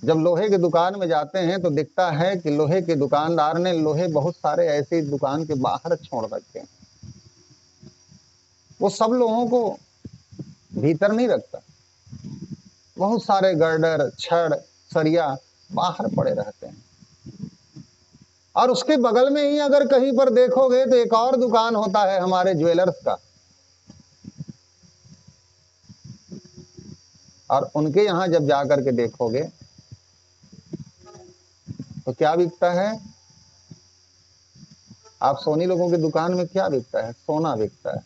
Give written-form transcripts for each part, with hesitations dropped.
जब लोहे की दुकान में जाते हैं तो दिखता है कि लोहे के दुकानदार ने लोहे बहुत सारे ऐसे दुकान के बाहर छोड़ रखे हैं। वो सब लोगों को भीतर नहीं रखता, बहुत सारे गर्डर, छड़, सरिया बाहर पड़े रहते हैं। और उसके बगल में ही अगर कहीं पर देखोगे तो एक और दुकान होता है हमारे ज्वेलर्स का, और उनके यहां जब जाकर के देखोगे तो क्या बिकता है? आप सोनी लोगों की दुकान में क्या बिकता है? सोना बिकता है।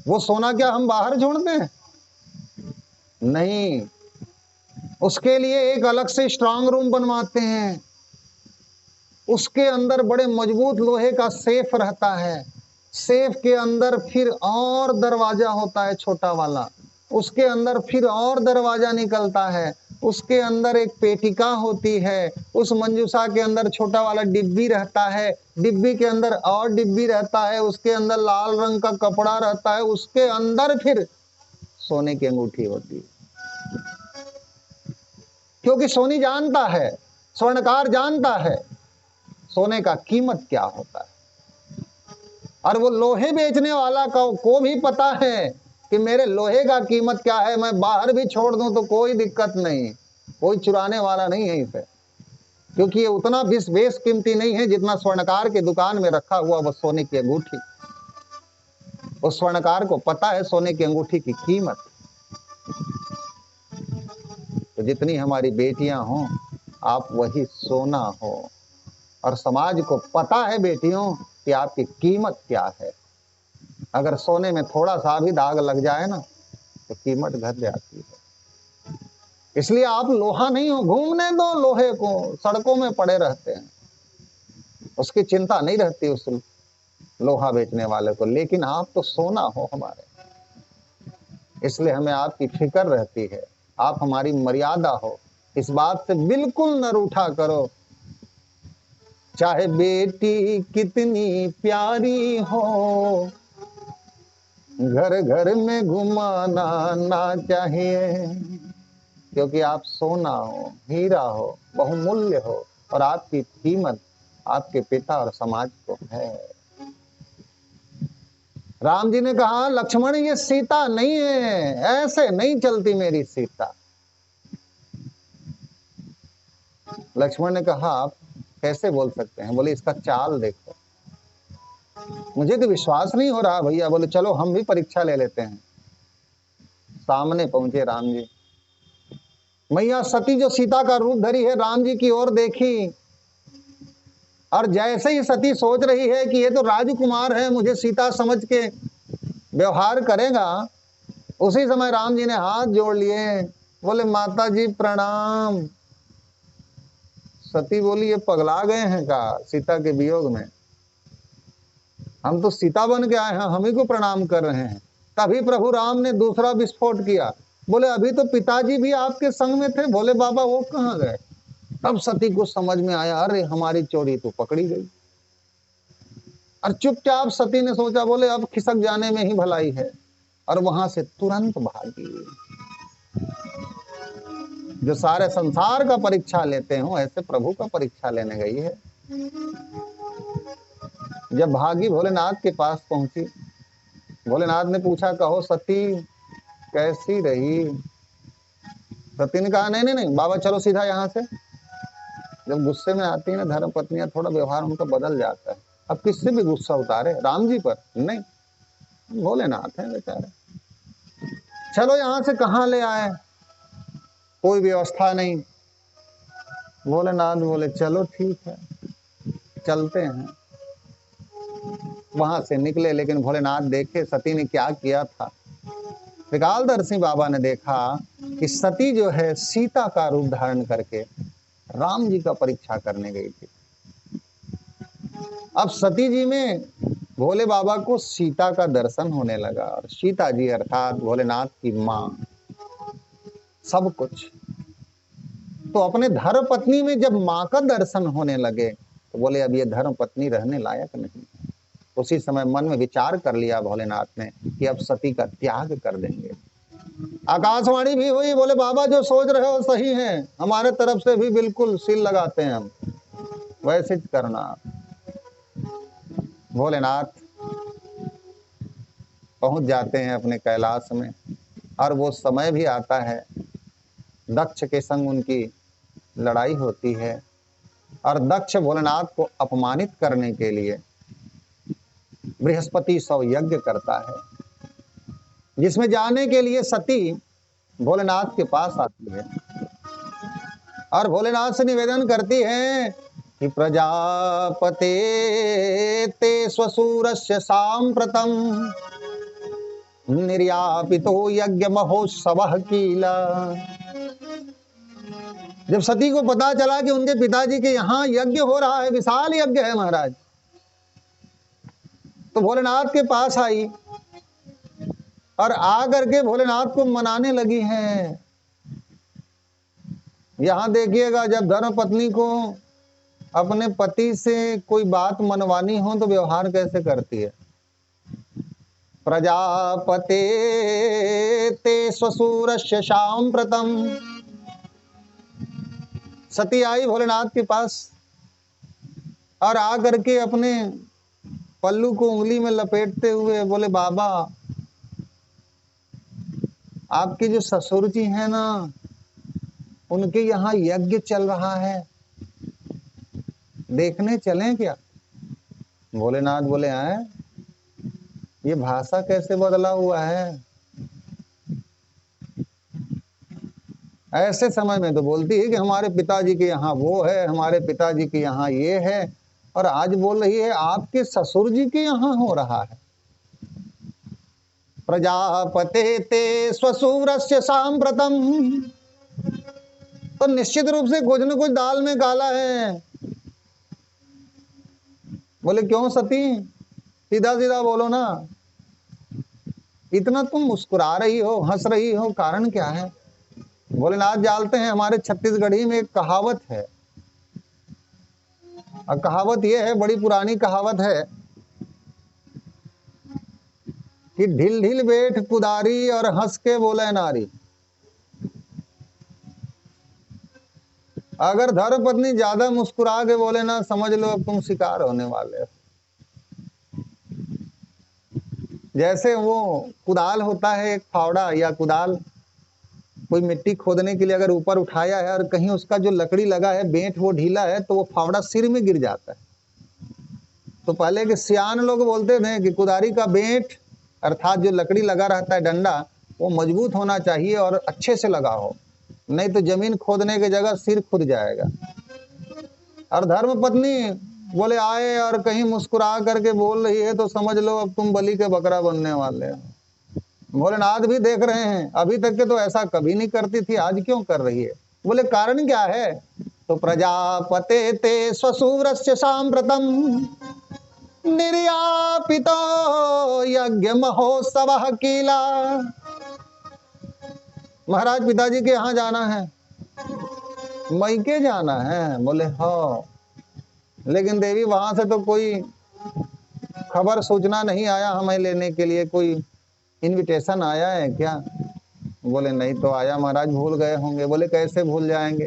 वो सोना क्या हम बाहर छोड़ते हैं? नहीं, उसके लिए एक अलग से स्ट्रांग रूम बनवाते हैं। उसके अंदर बड़े मजबूत लोहे का सेफ रहता है। सेफ के अंदर फिर और दरवाजा होता है छोटा वाला, उसके अंदर फिर और दरवाजा निकलता है, उसके अंदर एक पेटिका होती है, उस मंजूसा के अंदर छोटा वाला डिब्बी रहता है, डिब्बी के अंदर और डिब्बी रहता है, उसके अंदर लाल रंग का कपड़ा रहता है, उसके अंदर फिर सोने की अंगूठी होती है। क्योंकि सोनी जानता है, स्वर्णकार जानता है सोने का कीमत क्या होता है, और वो लोहे बेचने वाला को भी पता है कि मेरे लोहे का कीमत क्या है, मैं बाहर भी छोड़ दूं तो कोई दिक्कत नहीं, कोई चुराने वाला नहीं है इसे, क्योंकि ये उतना बेश कीमती नहीं है जितना स्वर्णकार की दुकान में रखा हुआ वो सोने की अंगूठी। उस स्वर्णकार को पता है सोने की अंगूठी की कीमत। तो जितनी हमारी बेटियां हों, आप वही सोना हो, और समाज को पता है बेटियों कि आपकी कीमत क्या है। अगर सोने में थोड़ा सा भी दाग लग जाए ना तो कीमत घट जाती है। इसलिए आप लोहा नहीं हो, घूमने दो लोहे को, सड़कों में पड़े रहते हैं, उसकी चिंता नहीं रहती उस लोहा बेचने वाले को, लेकिन आप तो सोना हो हमारे, इसलिए हमें आपकी फिक्र रहती है, आप हमारी मर्यादा हो। इस बात से बिल्कुल न रूठा करो, चाहे बेटी कितनी प्यारी हो, घर घर में घुमाना ना चाहिए, क्योंकि आप सोना हो, हीरा हो, बहुमूल्य हो, और आपकी कीमत आपके पिता और समाज को है। राम जी ने कहा लक्ष्मण ये सीता नहीं है, ऐसे नहीं चलती मेरी सीता। लक्ष्मण ने कहा आप कैसे बोल सकते हैं? बोले इसका चाल देखो, मुझे तो विश्वास नहीं हो रहा भैया। बोले चलो हम भी परीक्षा ले लेते हैं। सामने पहुंचे राम जी, मैया सती जो सीता का रूप धरी है राम जी की ओर देखी, और जैसे ही सती सोच रही है कि ये तो राजकुमार है, मुझे सीता समझ के व्यवहार करेगा, उसी समय राम जी ने हाथ जोड़ लिए, बोले माता जी प्रणाम। सती बोली ये पगला गए हैं का सीता के वियोग में? हम तो सीता बन के आए हैं, हम ही को प्रणाम कर रहे हैं। तभी प्रभु राम ने दूसरा विस्फोट किया, बोले अभी तो पिताजी भी आपके संग में थे। बोले बाबा वो कहाँ गए? तब सती को समझ में आया अरे हमारी चोरी तो पकड़ी गई, और चुपचाप सती ने सोचा बोले अब खिसक जाने में ही भलाई है, और वहां से तुरंत भागी। जो सारे संसार का परीक्षा लेते हो ऐसे प्रभु का परीक्षा लेने गई है। जब भागी भोलेनाथ के पास पहुंची, भोलेनाथ ने पूछा कहो सती कैसी रही? सती ने कहा नहीं नहीं नहीं बाबा चलो सीधा यहाँ से। जब गुस्से में आती है ना धर्म पत्नियां, थोड़ा व्यवहार उनका बदल जाता है। अब किससे भी गुस्सा उतारे, राम जी पर नहीं, भोलेनाथ है बेचारे। चलो यहाँ से कहाँ ले आए, कोई व्यवस्था नहीं। भोलेनाथ बोले चलो ठीक है चलते हैं। वहां से निकले, लेकिन भोलेनाथ देखे सती ने क्या किया था। त्रिकालदर्शी बाबा ने देखा कि सती जो है सीता का रूप धारण करके राम जी का परीक्षा करने गई थी। अब सती जी में भोले बाबा को सीता का दर्शन होने लगा, और सीता जी अर्थात भोलेनाथ की माँ, सब कुछ। तो अपने धर्म पत्नी में जब माँ का दर्शन होने लगे तो बोले अब ये धर्म पत्नी रहने लायक नहीं। उसी समय मन में विचार कर लिया भोलेनाथ ने कि अब सती का त्याग कर देंगे। आकाशवाणी भी हुई, बोले बाबा जो सोच रहे हो सही है, हमारे तरफ से भी बिल्कुल सील लगाते हैं हम, वैसे करना। भोलेनाथ पहुंच जाते हैं अपने कैलाश में, और वो समय भी आता है, दक्ष के संग उनकी लड़ाई होती है, और दक्ष भोलेनाथ को अपमानित करने के लिए बृहस्पति 100 यज्ञ करता है, जिसमें जाने के लिए सती भोलेनाथ के पास आती है और भोलेनाथ से निवेदन करती है कि प्रजापते ते स्वसूरस्य सांप्रतम निर्यापितो यज्ञ महोत्सवः कीला। जब सती को पता चला कि उनके पिताजी के यहाँ यज्ञ हो रहा है, विशाल यज्ञ है महाराज, तो भोलेनाथ के पास आई और आकर के भोलेनाथ को मनाने लगी हैं। यहां देखिएगा, जब धर्मपत्नी को अपने पति से कोई बात मनवानी हो तो व्यवहार कैसे करती है। प्रजापते ते स्वसूरस्य सांप्रतम। सती आई भोलेनाथ के पास और आकर के अपने पल्लू को उंगली में लपेटते हुए बोले, बाबा आपके जो ससुर जी हैं ना, उनके यहाँ यज्ञ चल रहा है, देखने चलें क्या। भोलेनाथ बोले, हैं ये भाषा कैसे बदला हुआ है। ऐसे समय में तो बोलती है कि हमारे पिताजी के यहाँ वो है, हमारे पिताजी के यहाँ ये है, और आज बोल रही है आपके ससुर जी के यहाँ हो रहा है। प्रजापते ते स्वसूरस्य सांप्रतम। तो निश्चित रूप से कुछ न कुछ दाल में काला है। बोले क्यों सती, सीधा सीधा बोलो ना, इतना तुम मुस्कुरा रही हो, हंस रही हो, कारण क्या है। भोलेनाथ जानते हैं हमारे छत्तीसगढ़ी में एक कहावत है, और कहावत यह है, बड़ी पुरानी कहावत है कि ढिल ढिल बैठ कुदारी और हंस के बोले नारी। अगर धर्मपत्नी ज्यादा मुस्कुरा के बोले ना, समझ लो अब तुम शिकार होने वाले हो। जैसे वो कुदाल होता है, एक फावड़ा या कुदाल, कोई मिट्टी खोदने के लिए अगर ऊपर उठाया है और कहीं उसका जो लकड़ी लगा है बेंट वो ढीला है, तो वो फावड़ा सिर में गिर जाता है। तो पहले के सियान लोग बोलते थे कि कुदारी का बेंट अर्थात जो लकड़ी लगा रहता है डंडा, वो मजबूत होना चाहिए और अच्छे से लगा हो, नहीं तो जमीन खोदने की जगह सिर खुद जाएगा। और धर्मपत्नी बोले आए और कहीं मुस्कुरा करके बोल रही है तो समझ लो अब तुम बलि के बकरा बनने वाले हो। भोलेनाथ भी देख रहे हैं, अभी तक के तो ऐसा कभी नहीं करती थी, आज क्यों कर रही है। बोले कारण क्या है। तो प्रजापते ते स्वसूरस्य सांप्रतम निर्यापितो यज्ञ महोत्सवः कीला। महाराज पिताजी के यहाँ जाना है, मैके जाना है। बोले हाँ, लेकिन देवी वहां से तो कोई खबर सूचना नहीं आया हमें लेने के लिए, कोई इनविटेशन आया है क्या। बोले नहीं तो आया महाराज, भूल गए होंगे। बोले कैसे भूल जाएंगे,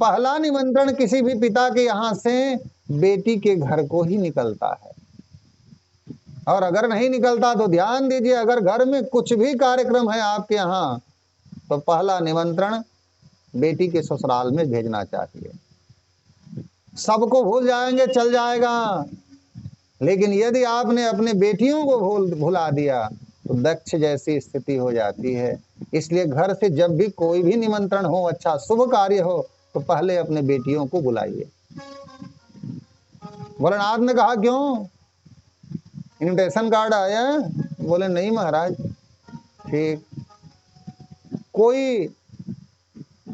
पहला निमंत्रण किसी भी पिता के यहाँ से बेटी के घर को ही निकलता है, और अगर नहीं निकलता तो ध्यान दीजिए, अगर घर में कुछ भी कार्यक्रम है आपके यहाँ तो पहला निमंत्रण बेटी के ससुराल में भेजना चाहिए। सबको भूल जाएंगे चल जाएगा, लेकिन यदि आपने अपने बेटियों को भुला दिया तो दक्ष जैसी स्थिति हो जाती है। इसलिए घर से जब भी कोई भी निमंत्रण हो, अच्छा शुभ कार्य हो, तो पहले अपने बेटियों को बुलाइए। भोलेनाथ ने कहा क्यों, इनविटेशन कार्ड आया। बोले नहीं महाराज। ठीक, कोई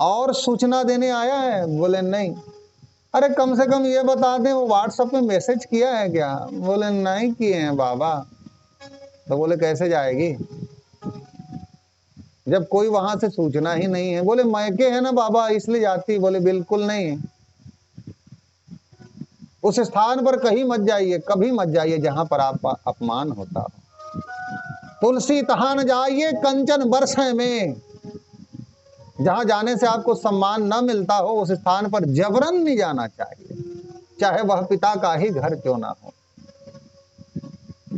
और सूचना देने आया है। बोले नहीं। अरे कम से कम ये बता दें वो व्हाट्सएप में मैसेज किया है क्या। बोले नहीं किए हैं बाबा। तो बोले कैसे जाएगी जब कोई वहां से सूचना ही नहीं है। बोले मैके है ना बाबा इसलिए जाती। बोले बिल्कुल नहीं, उस स्थान पर कहीं मत जाइए, कभी मत जाइए जहां पर आप अपमान होता हो। तुलसी तहां न जाइए कंचन बरसे में। जहां जाने से आपको सम्मान न मिलता हो उस स्थान पर जबरन नहीं जाना चाहिए, चाहे वह पिता का ही घर क्यों ना हो।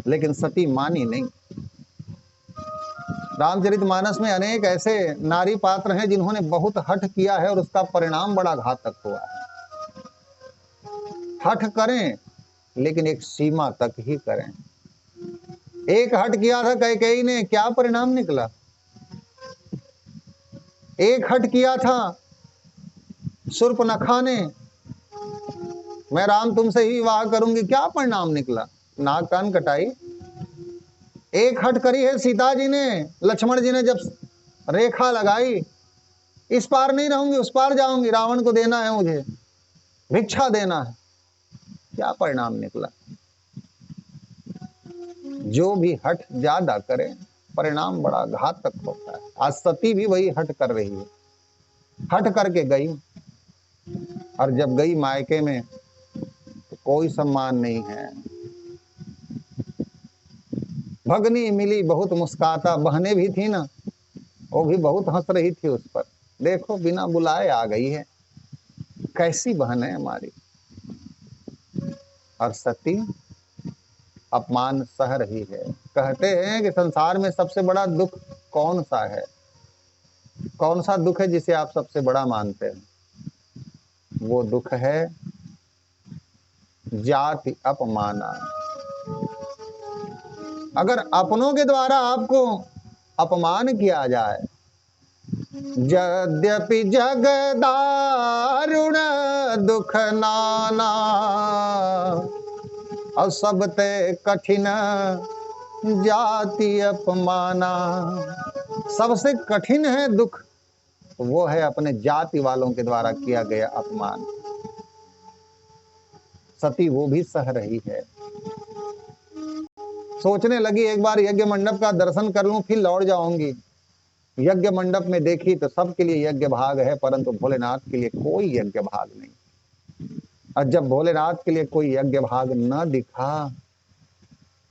लेकिन सती मानी नहीं। रामचरितमानस में अनेक ऐसे नारी पात्र हैं जिन्होंने बहुत हठ किया है और उसका परिणाम बड़ा घातक हुआ है। हठ करें लेकिन एक सीमा तक ही करें। एक हठ किया था कैकेयी ने, क्या परिणाम निकला? एक हठ किया था शूर्पणखा ने, मैं राम तुमसे ही विवाह करूंगी, क्या परिणाम निकला? नाक कान कटाई। एक हट करी है सीता जी ने, लक्ष्मण जी ने जब रेखा लगाई, इस पार नहीं रहूंगी उस पार जाऊंगी, रावण को देना है मुझे, भिक्षा देना है, क्या परिणाम निकला? जो भी हठ ज्यादा करे परिणाम बड़ा घातक होता है। आज सती भी वही हठ कर रही है, हठ करके गई, और जब गई मायके में तो कोई सम्मान नहीं है। भगनी मिली बहुत मुस्काता, बहनें भी थी ना, वो भी बहुत हंस रही थी उस पर, देखो बिना बुलाए आ गई है, कैसी बहन है हमारी। और सती अपमान सह रही है। कहते हैं कि संसार में सबसे बड़ा दुख कौन सा है? कौन सा दुख है जिसे आप सबसे बड़ा मानते हैं? वो दुख है जाति अपमाना। अगर अपनों के द्वारा आपको अपमान किया जाए, यद्यपि जग दारुण दुख नाना, और सबते कठिन जाति अपमाना। सबसे कठिन है दुख, वो है अपने जाति वालों के द्वारा किया गया अपमान। सती वो भी सह रही है। सोचने लगी एक बार यज्ञ मंडप का दर्शन कर लूं फिर लौट जाऊंगी। यज्ञ मंडप में देखी तो सबके लिए यज्ञ भाग है, परंतु भोलेनाथ के लिए कोई यज्ञ भाग नहीं। और जब भोलेनाथ के लिए कोई यज्ञ भाग न दिखा,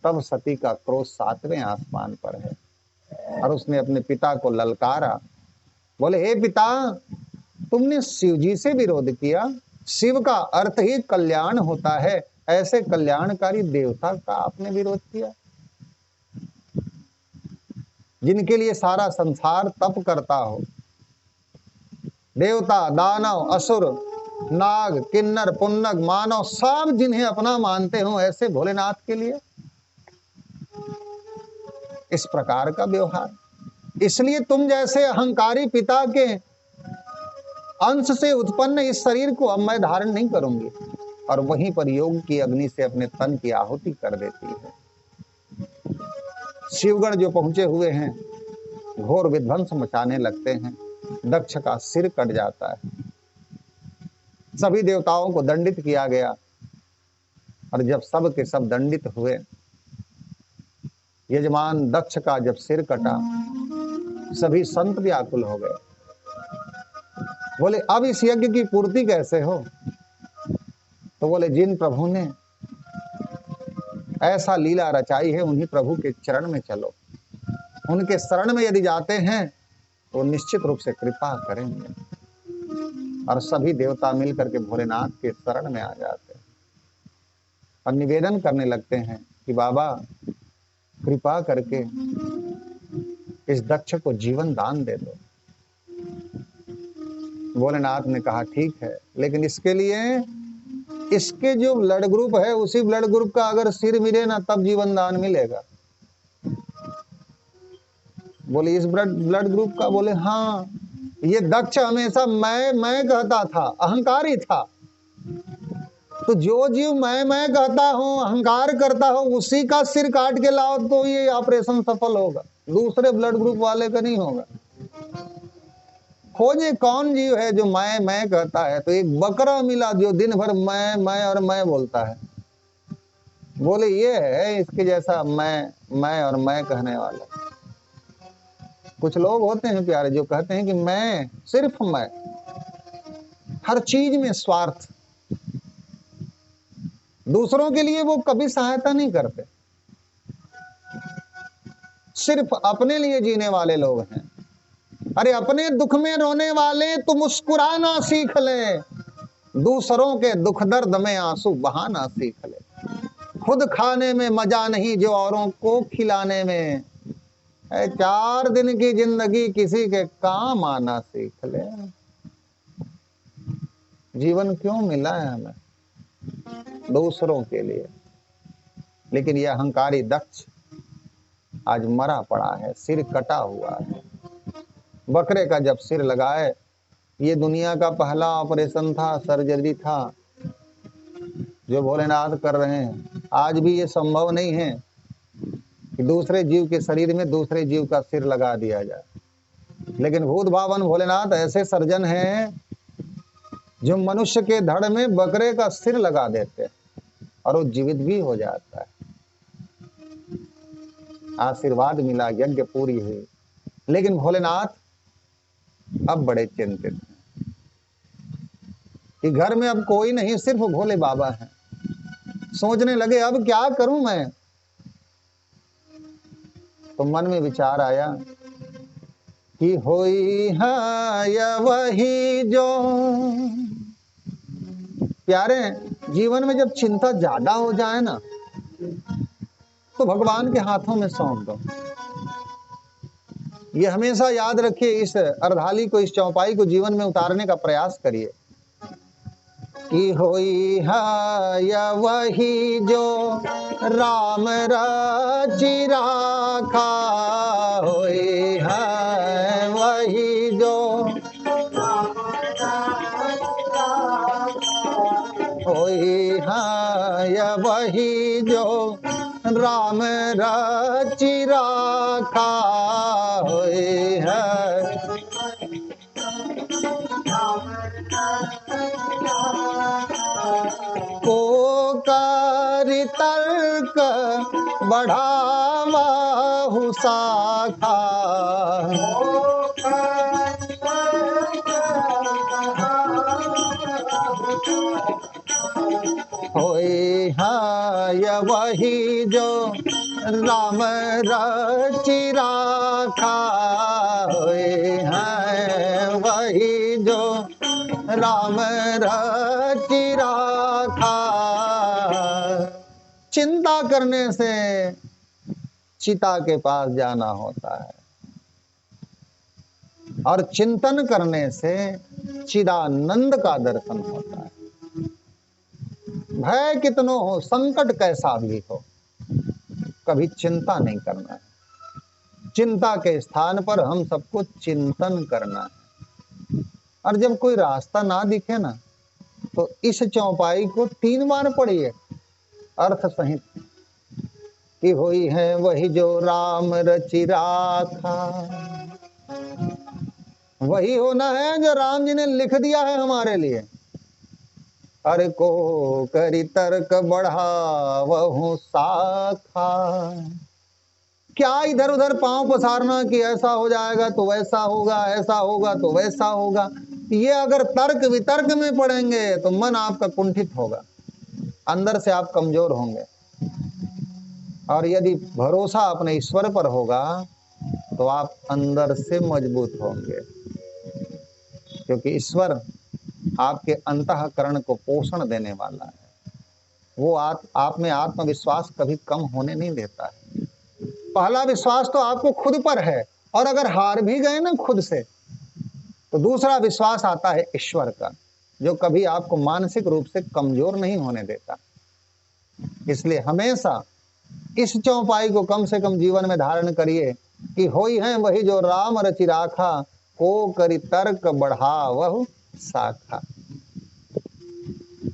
तब सती का क्रोध 7वें आसमान पर है, और उसने अपने पिता को ललकारा। बोले, हे पिता, तुमने शिव जी से विरोध किया, शिव का अर्थ ही कल्याण होता है, ऐसे कल्याणकारी देवता का आपने विरोध किया, जिनके लिए सारा संसार तप करता हो। देवता, दानव, असुर, नाग, किन्नर, पुन्नग, मानव, सब जिन्हें अपना मानते हो, ऐसे भोलेनाथ के लिए इस प्रकार का व्यवहार। इसलिए तुम जैसे अहंकारी पिता के अंश से उत्पन्न इस शरीर को अब मैं धारण नहीं करूंगी। और वहीं पर योग की अग्नि से अपने तन की आहुति कर देती है। शिवगण जो पहुंचे हुए हैं घोर विध्वंस मचाने लगते हैं। दक्ष का सिर कट जाता है। सभी देवताओं को दंडित किया गया, और जब सब के सब दंडित हुए, यजमान दक्ष का जब सिर कटा, सभी संत व्याकुल हो गए। बोले, अब इस यज्ञ की पूर्ति कैसे हो? तो बोले, जिन प्रभु ने ऐसा लीला रचाई है उन्हीं प्रभु के चरण में चलो, उनके शरण में यदि जाते हैं तो निश्चित रूप से कृपा करेंगे। और सभी देवता मिलकर के भोलेनाथ के शरण में आ जाते हैं और निवेदन करने लगते हैं कि बाबा कृपा करके इस दक्ष को जीवन दान दे दो। भोलेनाथ ने कहा, ठीक है, लेकिन इसके लिए इसके जो ब्लड ग्रुप है उसी ब्लड ग्रुप का अगर सिर मिले ना तब जीवन दान मिलेगा। बोले, इस ब्लड ग्रुप का? बोले, हाँ। ये दक्ष हमेशा मैं कहता था, अहंकारी था। तो जो जीव मैं कहता हूँ, अहंकार करता हूँ, उसी का सिर काट के लाओ तो ये ऑपरेशन सफल होगा, दूसरे ब्लड ग्रुप वाले का नहीं होगा। खोजे कौन जीव है जो मैं कहता है। तो एक बकरा मिला जो दिन भर मैं और मैं बोलता है। बोले, ये है इसके जैसा मैं और मैं कहने वाला। कुछ लोग होते हैं प्यारे जो कहते हैं कि मैं, सिर्फ मैं, हर चीज में स्वार्थ, दूसरों के लिए वो कभी सहायता नहीं करते, सिर्फ अपने लिए जीने वाले लोग हैं। अरे अपने दुख में रोने वाले तो मुस्कुराना सीख ले, दूसरों के दुख दर्द में आंसू बहाना सीख ले। खुद खाने में मजा नहीं जो औरों को खिलाने में, 4 दिन की जिंदगी किसी के काम आना सीख ले। जीवन क्यों मिला है हमें? दूसरों के लिए। लेकिन यह अहंकारी दक्ष आज मरा पड़ा है, सिर कटा हुआ है। बकरे का जब सिर लगाए, ये दुनिया का पहला ऑपरेशन था, सर्जरी था जो भोलेनाथ कर रहे हैं। आज भी ये संभव नहीं है कि दूसरे जीव के शरीर में दूसरे जीव का सिर लगा दिया जाए, लेकिन भूत भावन भोलेनाथ ऐसे सर्जन हैं जो मनुष्य के धड़ में बकरे का सिर लगा देते हैं और वो जीवित भी हो जाता है। आशीर्वाद मिला, यज्ञ पूरी हुई। लेकिन भोलेनाथ अब बड़े चिंतित हैं कि घर में अब कोई नहीं, सिर्फ भोले बाबा हैं। सोचने लगे अब क्या करूं मैं। तो मन में विचार आया कि होई है या वही जो। प्यारे, जीवन में जब चिंता ज्यादा हो जाए ना, तो भगवान के हाथों में सौंप दो। ये हमेशा याद रखिए, इस अर्धाली को, इस चौपाई को जीवन में उतारने का प्रयास करिए कि होई है या वही जो राम रचि राखा, होई है वही जो, होई है या वही जो राम रचि राखा, होई है। को करि तर्क बढ़ावाहु शाखा, होई है वही जो राम रचि राखा, होई है वही जो राम रचि राखा। चिंता करने से चिता के पास जाना होता है और चिंतन करने से चिदानंद का दर्शन होता है। भय कितनो हो, संकट कैसा भी हो, कभी चिंता नहीं करना है। चिंता के स्थान पर हम सबको चिंतन करना है। और जब कोई रास्ता ना दिखे ना, तो इस चौपाई को 3 बार पढ़िए अर्थ सहित कि होई है वही जो राम रचि राखा। वही होना है जो राम जी ने लिख दिया है हमारे लिए। अरे को करि तर्क बढ़ावहु शाखा। क्या इधर उधर पांव पसारना कि ऐसा हो जाएगा तो वैसा होगा, ऐसा होगा तो वैसा होगा। ये अगर तर्क वितर्क में पड़ेंगे तो मन आपका कुंठित होगा, अंदर से आप कमजोर होंगे। और यदि भरोसा अपने ईश्वर पर होगा तो आप अंदर से मजबूत होंगे, क्योंकि ईश्वर आपके अंतःकरण को पोषण देने वाला है। वो आप में आत्मविश्वास कभी कम होने नहीं देता है। पहला विश्वास तो आपको खुद पर है, और अगर हार भी गए ना खुद से, तो दूसरा विश्वास आता है ईश्वर का, जो कभी आपको मानसिक रूप से कमजोर नहीं होने देता। इसलिए हमेशा इस चौपाई को कम से कम जीवन में धारण करिए कि होई है वही जो राम रचि राखा, को करि तर्क बढ़ावहु शाखा।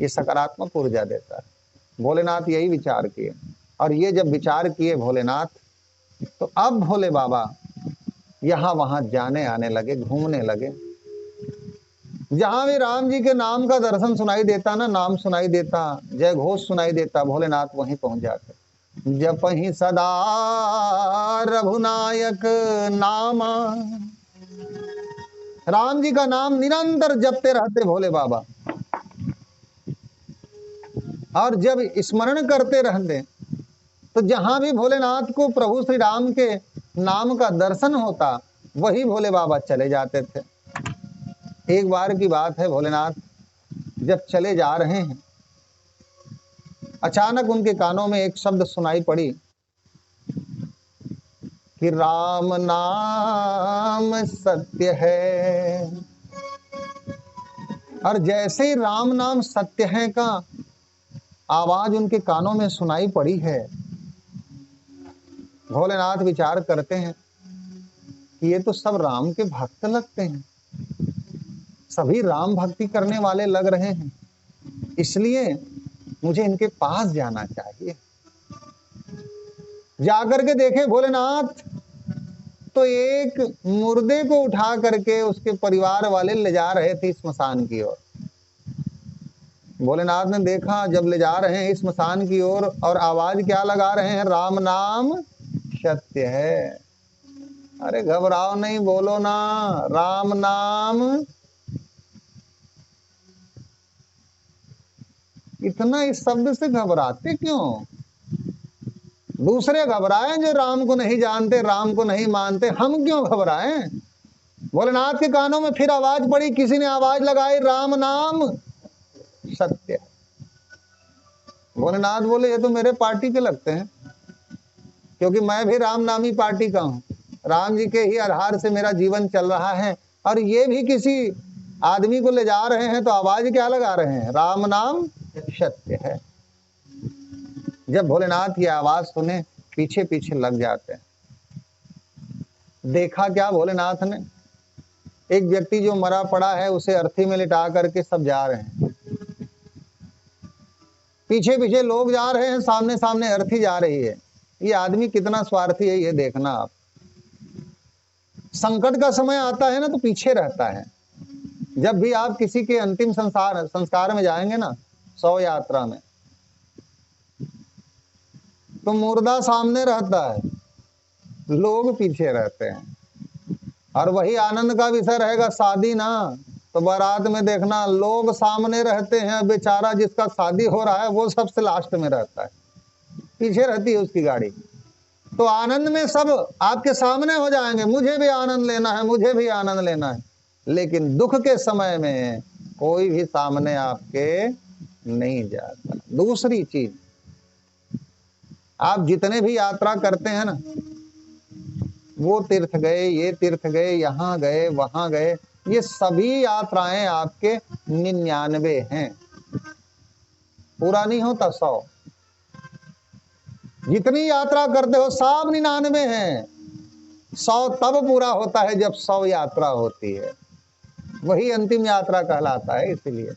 ये सकारात्मक ऊर्जा देता है। भोलेनाथ यही विचार किए, और ये जब विचार किए भोलेनाथ, तो अब भोले बाबा यहाँ वहां जाने आने लगे, घूमने लगे। जहां भी राम जी के नाम का दर्शन सुनाई देता ना, नाम सुनाई देता, जय घोष सुनाई देता, भोलेनाथ वहीं पहुंच जाते। जपहि सदा रघुनायक नामा। राम जी का नाम निरंतर जपते रहते भोले बाबा, और जब स्मरण करते रहते तो जहां भी भोलेनाथ को प्रभु श्री राम के नाम का दर्शन होता, वही भोले बाबा चले जाते थे। एक बार की बात है, भोलेनाथ जब चले जा रहे हैं, अचानक उनके कानों में एक शब्द सुनाई पड़ी कि राम नाम सत्य है। और जैसे ही राम नाम सत्य है का आवाज उनके कानों में सुनाई पड़ी है, भोलेनाथ विचार करते हैं कि ये तो सब राम के भक्त लगते हैं, सभी राम भक्ति करने वाले लग रहे हैं, इसलिए मुझे इनके पास जाना चाहिए। जाकर के देखे भोलेनाथ तो एक मुर्दे को उठा करके उसके परिवार वाले ले जा रहे थे स्मशान की ओर। भोलेनाथ ने देखा जब ले जा रहे हैं स्मशान की ओर, और आवाज क्या लगा रहे हैं, राम नाम सत्य है। अरे घबराओ नहीं, बोलो ना राम नाम। इतना इस शब्द से घबराते क्यों? दूसरे घबराएं जो राम को नहीं जानते, राम को नहीं मानते, हम क्यों घबराएं? भोलेनाथ के कानों में फिर आवाज पड़ी, किसी ने आवाज लगाई, राम नाम सत्य। भोलेनाथ बोले ये तो मेरे पार्टी के लगते हैं, क्योंकि मैं भी राम नामी पार्टी का हूं, राम जी के ही आधार से मेरा जीवन चल रहा है, और ये भी किसी आदमी को ले जा रहे हैं तो आवाज क्या लगा रहे हैं, राम नाम सत्य है। जब भोलेनाथ की आवाज सुने पीछे पीछे लग जाते हैं। देखा क्या भोलेनाथ ने, एक व्यक्ति जो मरा पड़ा है उसे अर्थी में लिटा करके सब जा रहे हैं, पीछे पीछे लोग जा रहे हैं, सामने सामने अर्थी जा रही है। ये आदमी कितना स्वार्थी है ये देखना आप। संकट का समय आता है ना तो पीछे रहता है। जब भी आप किसी के अंतिम संस्कार में जाएंगे ना, शव यात्रा में, तो मुर्दा सामने रहता है, लोग पीछे रहते हैं। और वही आनंद का विषय रहेगा, शादी ना तो बारात में देखना लोग सामने रहते हैं, बेचारा जिसका शादी हो रहा है वो सबसे लास्ट में रहता है, पीछे रहती है उसकी गाड़ी। तो आनंद में सब आपके सामने हो जाएंगे, मुझे भी आनंद लेना है, मुझे भी आनंद लेना है, लेकिन दुख के समय में कोई भी सामने आपके नहीं जाता। दूसरी चीज, आप जितने भी यात्रा करते हैं ना, वो तीर्थ गए, ये तीर्थ गए, यहाँ गए, वहां गए, ये सभी यात्राएं आपके 99 हैं, पूरा नहीं होता 100। जितनी यात्रा करते हो सब 99 हैं। 100 तब पूरा होता है जब 100 यात्रा होती है, वही अंतिम यात्रा कहलाता है। इसलिए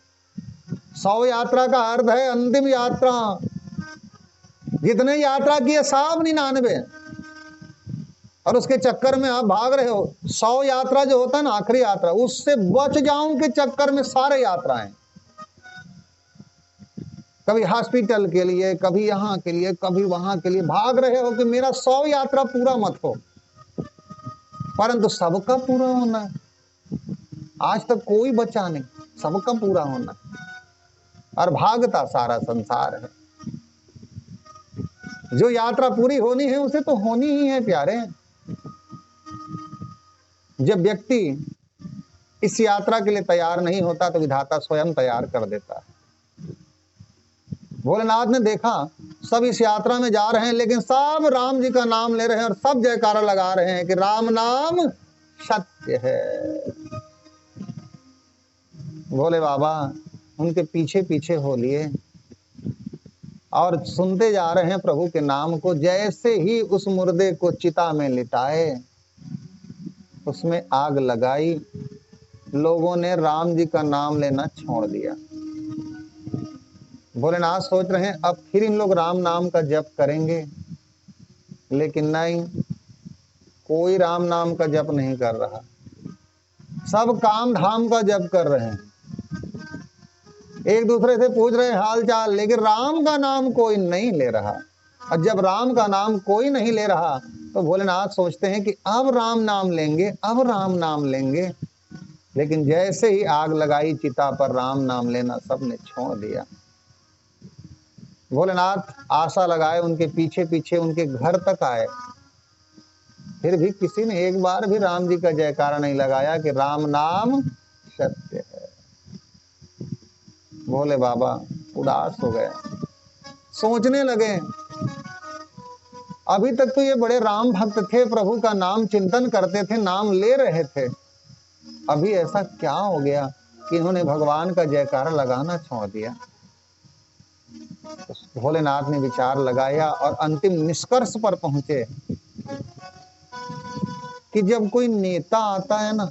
100 यात्रा का अर्थ है अंतिम यात्रा। जितने यात्रा किए सब 99, और उसके चक्कर में आप भाग रहे हो। 100 यात्रा जो होता है ना, आखिरी यात्रा, उससे बच जाऊं के चक्कर में सारे यात्राएं, कभी हॉस्पिटल के लिए, कभी यहाँ के लिए, कभी वहां के लिए भाग रहे हो कि मेरा 100 यात्रा पूरा मत हो, परंतु सबका पूरा होना है। आज तक कोई बचा नहीं, सबका पूरा होना है, और भागता सारा संसार है। जो यात्रा पूरी होनी है उसे तो होनी ही है प्यारे। जब व्यक्ति इस यात्रा के लिए तैयार नहीं होता तो विधाता स्वयं तैयार कर देता है। भोलेनाथ ने देखा सब इस यात्रा में जा रहे हैं, लेकिन सब राम जी का नाम ले रहे हैं और सब जयकारा लगा रहे हैं कि राम नाम सत्य है। भोले बाबा उनके पीछे पीछे हो लिए और सुनते जा रहे हैं प्रभु के नाम को। जैसे ही उस मुर्दे को चिता में लिटाए, उसमें आग लगाई, लोगों ने राम जी का नाम लेना छोड़ दिया। भोलेनाथ सोच रहे हैं अब फिर इन लोग राम नाम का जप करेंगे, लेकिन नहीं, कोई राम नाम का जप नहीं कर रहा, सब काम धाम का जप कर रहे हैं। एक दूसरे से पूछ रहे हैं हाल चाल, लेकिन राम का नाम कोई नहीं ले रहा। और जब राम का नाम कोई नहीं ले रहा तो भोलेनाथ सोचते हैं कि अब राम नाम लेंगे, अब राम नाम लेंगे। लेकिन जैसे ही आग लगाई चिता पर, राम नाम लेना सबने छोड़ दिया। भोलेनाथ आशा लगाए, उनके पीछे पीछे उनके घर तक आए फिर भी किसी ने एक बार भी राम जी का जयकारा नहीं लगाया कि राम नाम सत्य है। भोले बाबा उदास हो गए, सोचने लगे अभी तक तो ये बड़े राम भक्त थे, प्रभु का नाम चिंतन करते थे, नाम ले रहे थे, अभी ऐसा क्या हो गया कि इन्होंने भगवान का जयकारा लगाना छोड़ दिया। तो भोलेनाथ ने विचार लगाया और अंतिम निष्कर्ष पर पहुंचे कि जब कोई नेता आता है ना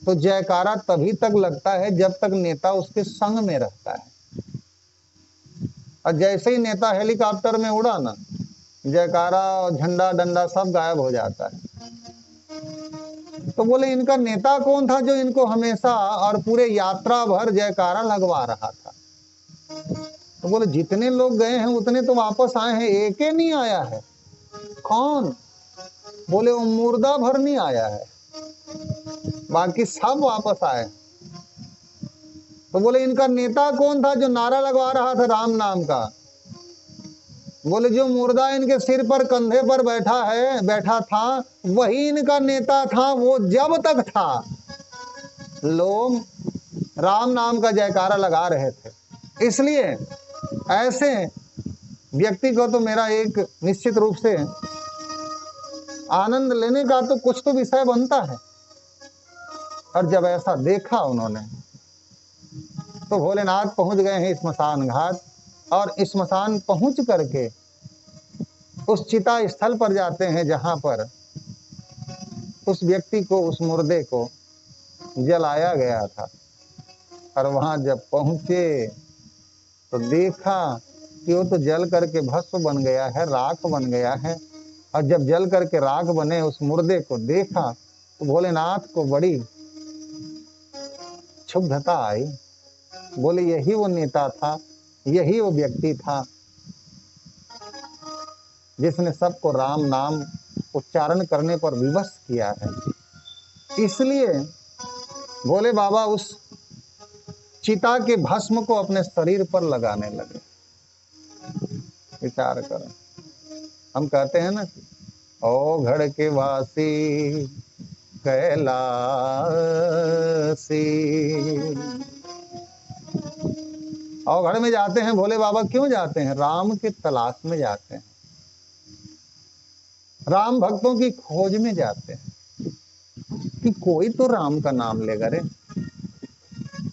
तो जयकारा तभी तक लगता है जब तक नेता उसके संग में रहता है, और जैसे ही नेता हेलीकॉप्टर में उड़ा ना, जयकारा और झंडा डंडा सब गायब हो जाता है। तो बोले इनका नेता कौन था जो इनको हमेशा और पूरे यात्रा भर जयकारा लगवा रहा था? तो बोले जितने लोग गए हैं उतने तो वापस आए हैं, एक ही नहीं आया है। कौन? बोले वो मुर्दा भर नहीं आया है, बाकी सब वापस आए। तो बोले इनका नेता कौन था जो नारा लगवा रहा था राम नाम का? बोले जो मुर्दा इनके सिर पर कंधे पर बैठा था वही इनका नेता था, वो जब तक था लोग राम नाम का जयकारा लगा रहे थे। इसलिए ऐसे व्यक्ति को तो मेरा एक निश्चित रूप से आनंद लेने का तो कुछ तो विषय बनता है। और जब ऐसा देखा उन्होंने तो भोलेनाथ पहुंच गए हैं स्मशान घाट, और स्मशान पहुंच करके उस चिता स्थल पर जाते हैं जहां पर उस व्यक्ति को, उस मुर्दे को जलाया गया था। और वहां जब पहुंचे तो देखा कि वो तो जल करके भस्म बन गया है, राख बन गया है। और जब जल करके राख बने उस मुर्दे को देखा तो भोलेनाथ को बड़ी क्षुब्धता आई। बोले यही वो नेता था, यही वो व्यक्ति था जिसने सबको राम नाम उच्चारण करने पर विवश किया है। इसलिए भोले बाबा उस चिता के भस्म को अपने शरीर पर लगाने लगे। विचार करो, हम कहते हैं ना ओ घड़ के वासी कैलासी, और घर में जाते हैं भोले बाबा क्यों जाते हैं? राम के तलाश में जाते हैं, राम भक्तों की खोज में जाते हैं कि कोई तो राम का नाम लेगा रे,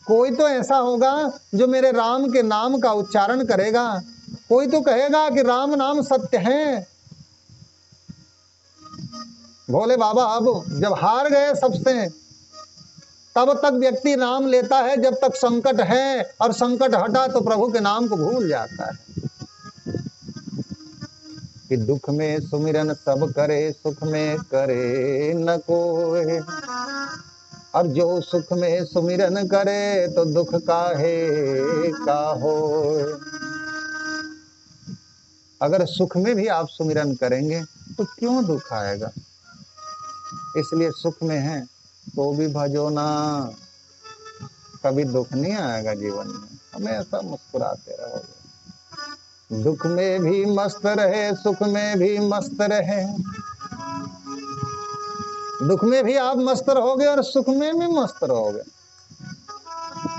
कोई तो ऐसा होगा जो मेरे राम के नाम का उच्चारण करेगा, कोई तो कहेगा कि राम नाम सत्य है। भोले बाबा अब जब हार गए सबसे, तब तक व्यक्ति नाम लेता है जब तक संकट है, और संकट हटा तो प्रभु के नाम को भूल जाता है। कि दुख में सुमिरन सब करे, सुख में करे न कोई, और जो सुख में सुमिरन करे तो दुख काहे का हो। अगर सुख में भी आप सुमिरन करेंगे तो क्यों दुख आएगा? इसलिए सुख में है तो भी भजो ना, कभी दुख नहीं आएगा जीवन में, हमेशा मुस्कुराते रहोगे। दुख में भी मस्त रहे, सुख में भी मस्त रहे। दुख में भी आप मस्त रहोगे और सुख में भी मस्त रहोगे।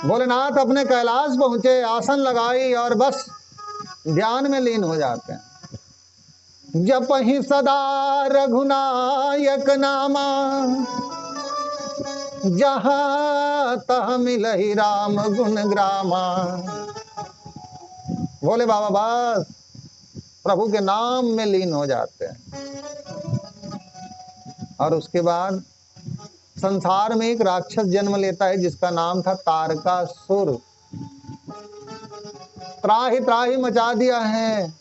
भोलेनाथ अपने कैलाश पहुंचे, आसन लगाई और बस ध्यान में लीन हो जाते हैं। जपहि सदा रघुनायक नामा, जहाँ तह मिलहि राम गुण ग्रामा। भोले बाबा बस प्रभु के नाम में लीन हो जाते हैं। और उसके बाद संसार में एक राक्षस जन्म लेता है जिसका नाम था तारकासुर। त्राहि त्राहि मचा दिया है,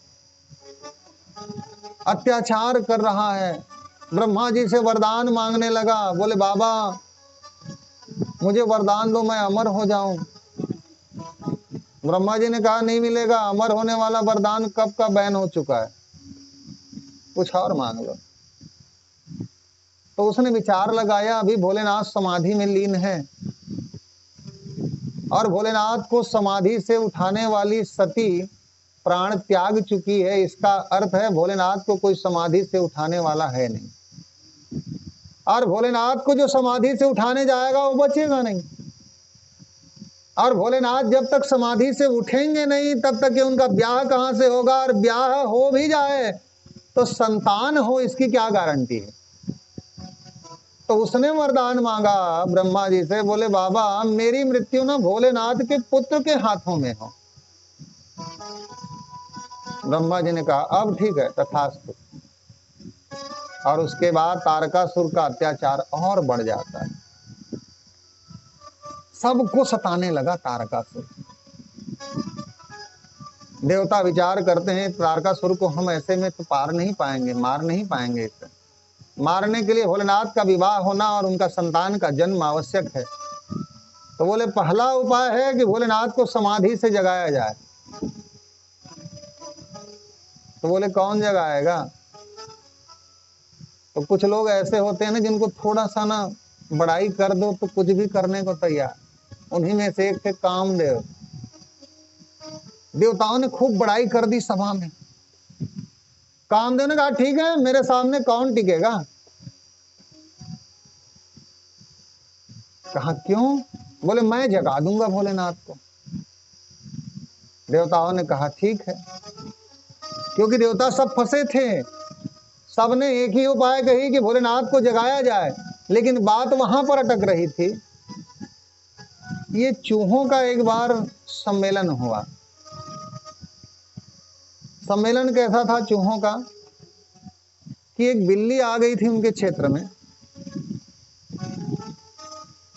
अत्याचार कर रहा है। ब्रह्मा जी से वरदान मांगने लगा, बोले बाबा मुझे वरदान दो, मैं अमर हो जाऊं। ब्रह्मा जी ने कहा नहीं मिलेगा, अमर होने वाला वरदान कब का बैन हो चुका है, कुछ और मांग लो। तो उसने विचार लगाया, अभी भोलेनाथ समाधि में लीन है, और भोलेनाथ को समाधि से उठाने वाली सती प्राण त्याग चुकी है, इसका अर्थ है भोलेनाथ को कोई समाधि से उठाने वाला है नहीं, और भोलेनाथ को जो समाधि से उठाने जाएगा वो बचेगा नहीं। और भोलेनाथ जब तक समाधि से उठेंगे नहीं तब तक उनका ब्याह कहां से होगा, और ब्याह हो भी जाए तो संतान हो इसकी क्या गारंटी है। तो उसने वरदान मांगा ब्रह्मा जी से, बोले बाबा मेरी मृत्यु ना भोलेनाथ के पुत्र के हाथों में हो। ब्रह्मा जी ने कहा अब ठीक है, तथास्तु। और उसके बाद तारकासुर का अत्याचार और बढ़ जाता है, सबको सताने लगा तारकासुर। देवता विचार करते हैं तारकासुर को हम ऐसे में तो पार नहीं पाएंगे, मार नहीं पाएंगे। इसे मारने के लिए भोलेनाथ का विवाह होना और उनका संतान का जन्म आवश्यक है। तो बोले पहला उपाय है कि भोलेनाथ को समाधि से जगाया जाए। तो बोले कौन जगाएगा। तो कुछ लोग ऐसे होते हैं ना जिनको थोड़ा सा ना बड़ाई कर दो तो कुछ भी करने को तैयार। उन्हीं में से एक थे कामदेव। देवताओं ने खूब बड़ाई कर दी सभा में। कामदेव ने कहा ठीक है, मेरे सामने कौन टिकेगा। कहा क्यों। बोले मैं जगा दूंगा भोलेनाथ को। देवताओं ने कहा ठीक है, क्योंकि देवता सब फंसे थे। सबने एक ही उपाय कही कि भोलेनाथ को जगाया जाए, लेकिन बात वहां पर अटक रही थी। ये चूहों का एक बार सम्मेलन हुआ। सम्मेलन कैसा था चूहों का कि एक बिल्ली आ गई थी उनके क्षेत्र में,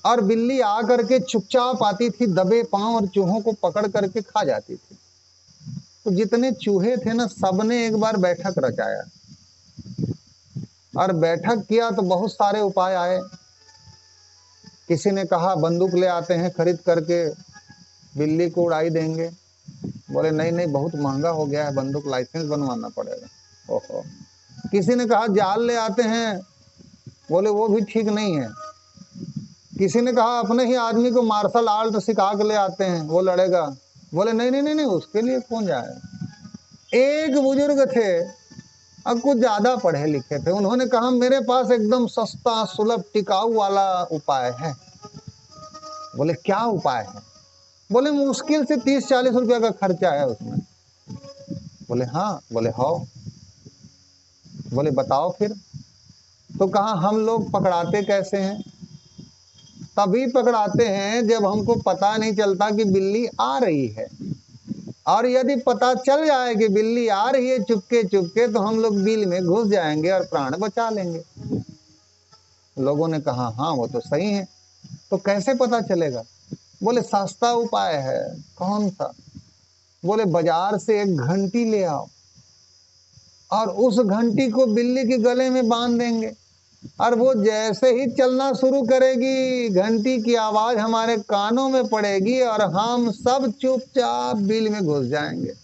और बिल्ली आकर के चुपचाप आती थी दबे पांव और चूहों को पकड़ करके खा जाती थी। तो जितने चूहे थे ना, सबने एक बार बैठक रचाया और बैठक किया तो बहुत सारे उपाय आए। किसी ने कहा बंदूक ले आते हैं, खरीद करके बिल्ली को उड़ाई देंगे। बोले नहीं नहीं, बहुत महंगा हो गया है, बंदूक लाइसेंस बनवाना पड़ेगा। ओहो। किसी ने कहा जाल ले आते हैं। बोले वो भी ठीक नहीं है। किसी ने कहा अपने ही आदमी को मार्शल आर्ट सिखा के ले आते हैं, वो लड़ेगा। बोले नहीं नहीं नहीं नहीं, उसके लिए कौन जाएगा। एक बुजुर्ग थे, अब कुछ ज्यादा पढ़े लिखे थे, उन्होंने कहा मेरे पास एकदम सस्ता सुलभ टिकाऊ वाला उपाय है। बोले क्या उपाय है। बोले मुश्किल से 30-40 रुपया का खर्चा है उसमें। बोले हाँ। बोले हाँ। बोले बताओ फिर। तो कहा हम लोग पकड़ाते कैसे हैं। तभी पकड़ाते हैं जब हमको पता नहीं चलता कि बिल्ली आ रही है, और यदि पता चल जाए कि बिल्ली आ रही है चुपके चुपके, तो हम लोग बिल में घुस जाएंगे और प्राण बचा लेंगे। लोगों ने कहा हाँ वो तो सही है। तो कैसे पता चलेगा। बोले सस्ता उपाय है। कौन सा। बोले बाजार से एक घंटी ले आओ और उस घंटी को बिल्ली के गले में बांध देंगे, और वो जैसे ही चलना शुरू करेगी घंटी की आवाज हमारे कानों में पड़ेगी और हम सब चुपचाप बिल में घुस जाएंगे।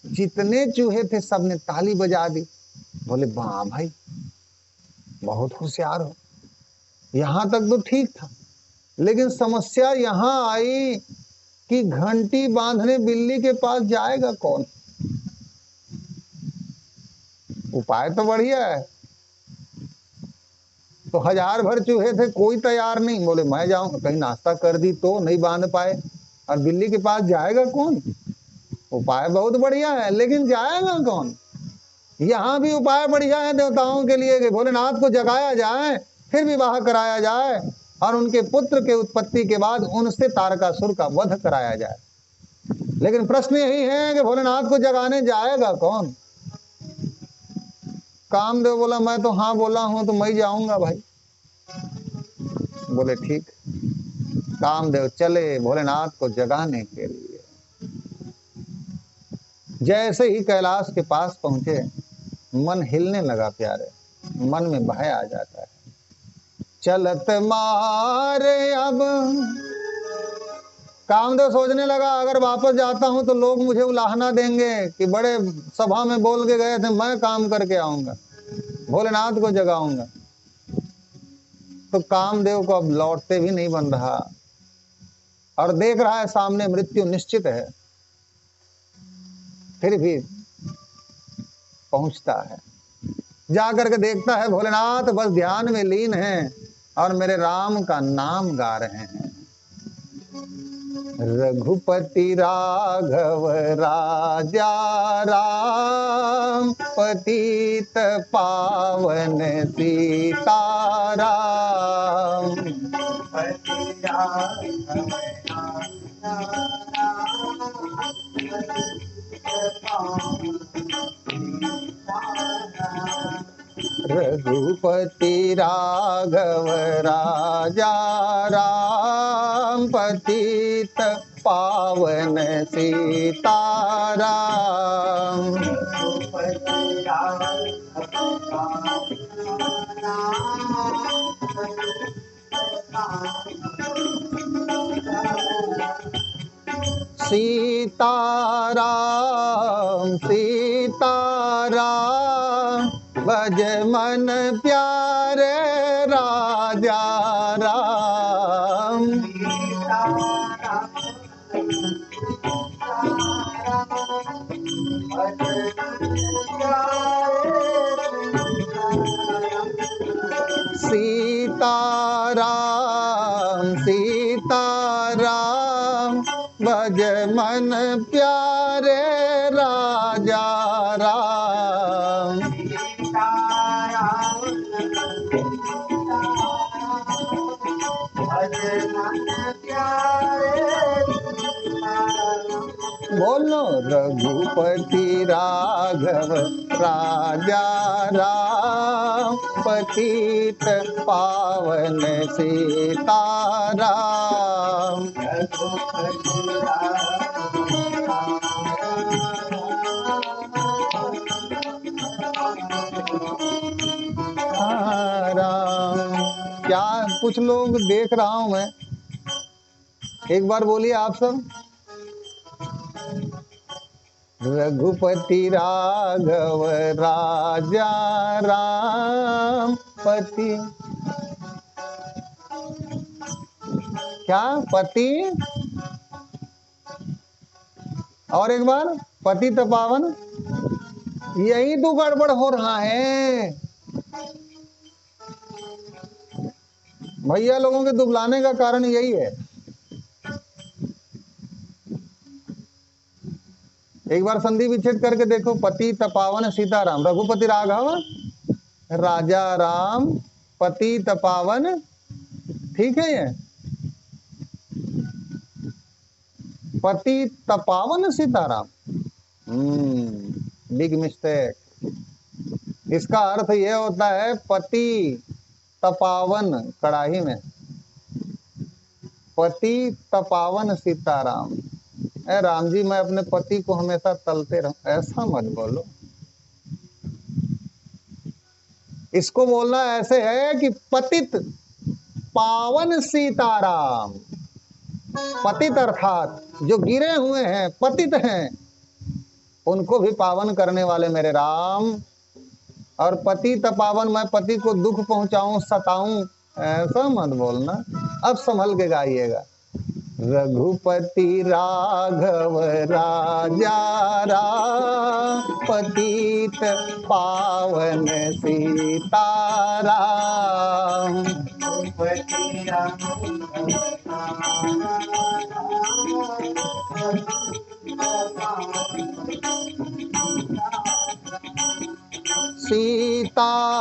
जितने चूहे थे सबने ताली बजा दी। बोले वाह भाई बहुत होशियार हो। यहां तक तो ठीक था, लेकिन समस्या यहां आई कि घंटी बांधने बिल्ली के पास जाएगा कौन। उपाय तो बढ़िया है। तो 1000 भर चूहे थे, कोई तैयार नहीं। बोले मैं जाऊंगा। कहीं नाश्ता कर दी तो नहीं बांध पाए, और बिल्ली के पास जाएगा कौन। उपाय बहुत बढ़िया है, लेकिन जाएगा कौन। यहाँ भी उपाय बढ़िया है देवताओं के लिए कि भोलेनाथ को जगाया जाए, फिर विवाह कराया जाए, और उनके पुत्र के उत्पत्ति के बाद उनसे तारकासुर का वध कराया जाए। लेकिन प्रश्न यही है कि भोलेनाथ को जगाने जाएगा कौन। कामदेव बोला मैं तो हाँ बोला हूं तो मैं जाऊंगा भाई। बोले ठीक। कामदेव चले भोलेनाथ को जगाने के लिए। जैसे ही कैलाश के पास पहुंचे, मन हिलने लगा प्यारे, मन में भय आ जाता है। चलत मारे अब कामदेव सोचने लगा अगर वापस जाता हूं तो लोग मुझे उलाहना देंगे कि बड़े सभा में बोल के गए थे, मैं काम करके आऊंगा, भोलेनाथ को जगाऊंगा। तो कामदेव को अब लौटते भी नहीं बन रहा, और देख रहा है सामने मृत्यु निश्चित है। फिर भी पहुंचता है, जाकर के देखता है भोलेनाथ बस ध्यान में लीन हैं और मेरे राम का नाम गा रहे हैं। रघुपति राघव राजा राम, पतित पावन सीताराम। रघुपति राघव राजा राम, पतित पावन सीताराम। सीताराम सीताराम, भज मन प्यारे राजा राम। सीताराम सीताराम, भज मन प्यारे राजा राम। बोलो रघुपति राघव राजा राम, पतित पावन सीताराम। राम। क्या कुछ लोग देख रहा हूं मैं, एक बार बोलिए आप सब। रघुपति राघव राजा राम, पति क्या पति, और एक बार पति तो पावन। यही तो गड़बड़ हो रहा है भैया, लोगों के दुबलाने का कारण यही है। एक बार संधि विच्छेद करके देखो, पति तपावन सीताराम, रघुपति राघव राजा राम, पति तपावन, ठीक है ये पति तपावन सीताराम। Big mistake. इसका अर्थ यह होता है पति तपावन कड़ाही में, पति तपावन सीताराम। राम जी मैं अपने पति को हमेशा तलते रहूं, ऐसा मत बोलो। इसको बोलना ऐसे है कि पतित पावन सीताराम। पतित अर्थात जो गिरे हुए हैं, पतित हैं, उनको भी पावन करने वाले मेरे राम। और पति तपावन, मैं पति को दुख पहुंचाऊं, सताऊं, ऐसा मत बोलना। अब संभल के गाइएगा। रघुपति राघव राजा राम, पतित पावन सीताराम।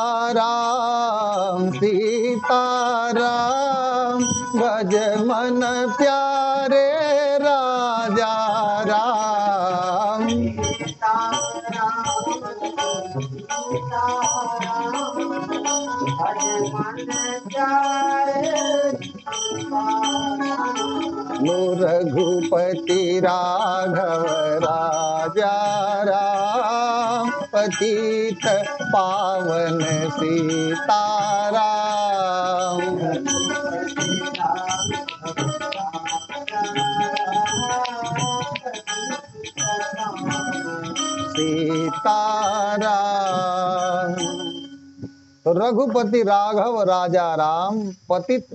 सीताराम सीताराम, भज मन प्यारे राजा राम। रघुपति राघव राजा राम, पतित पावन सीताराम। सीताराम। तो रघुपति राघव राजा राम, पतित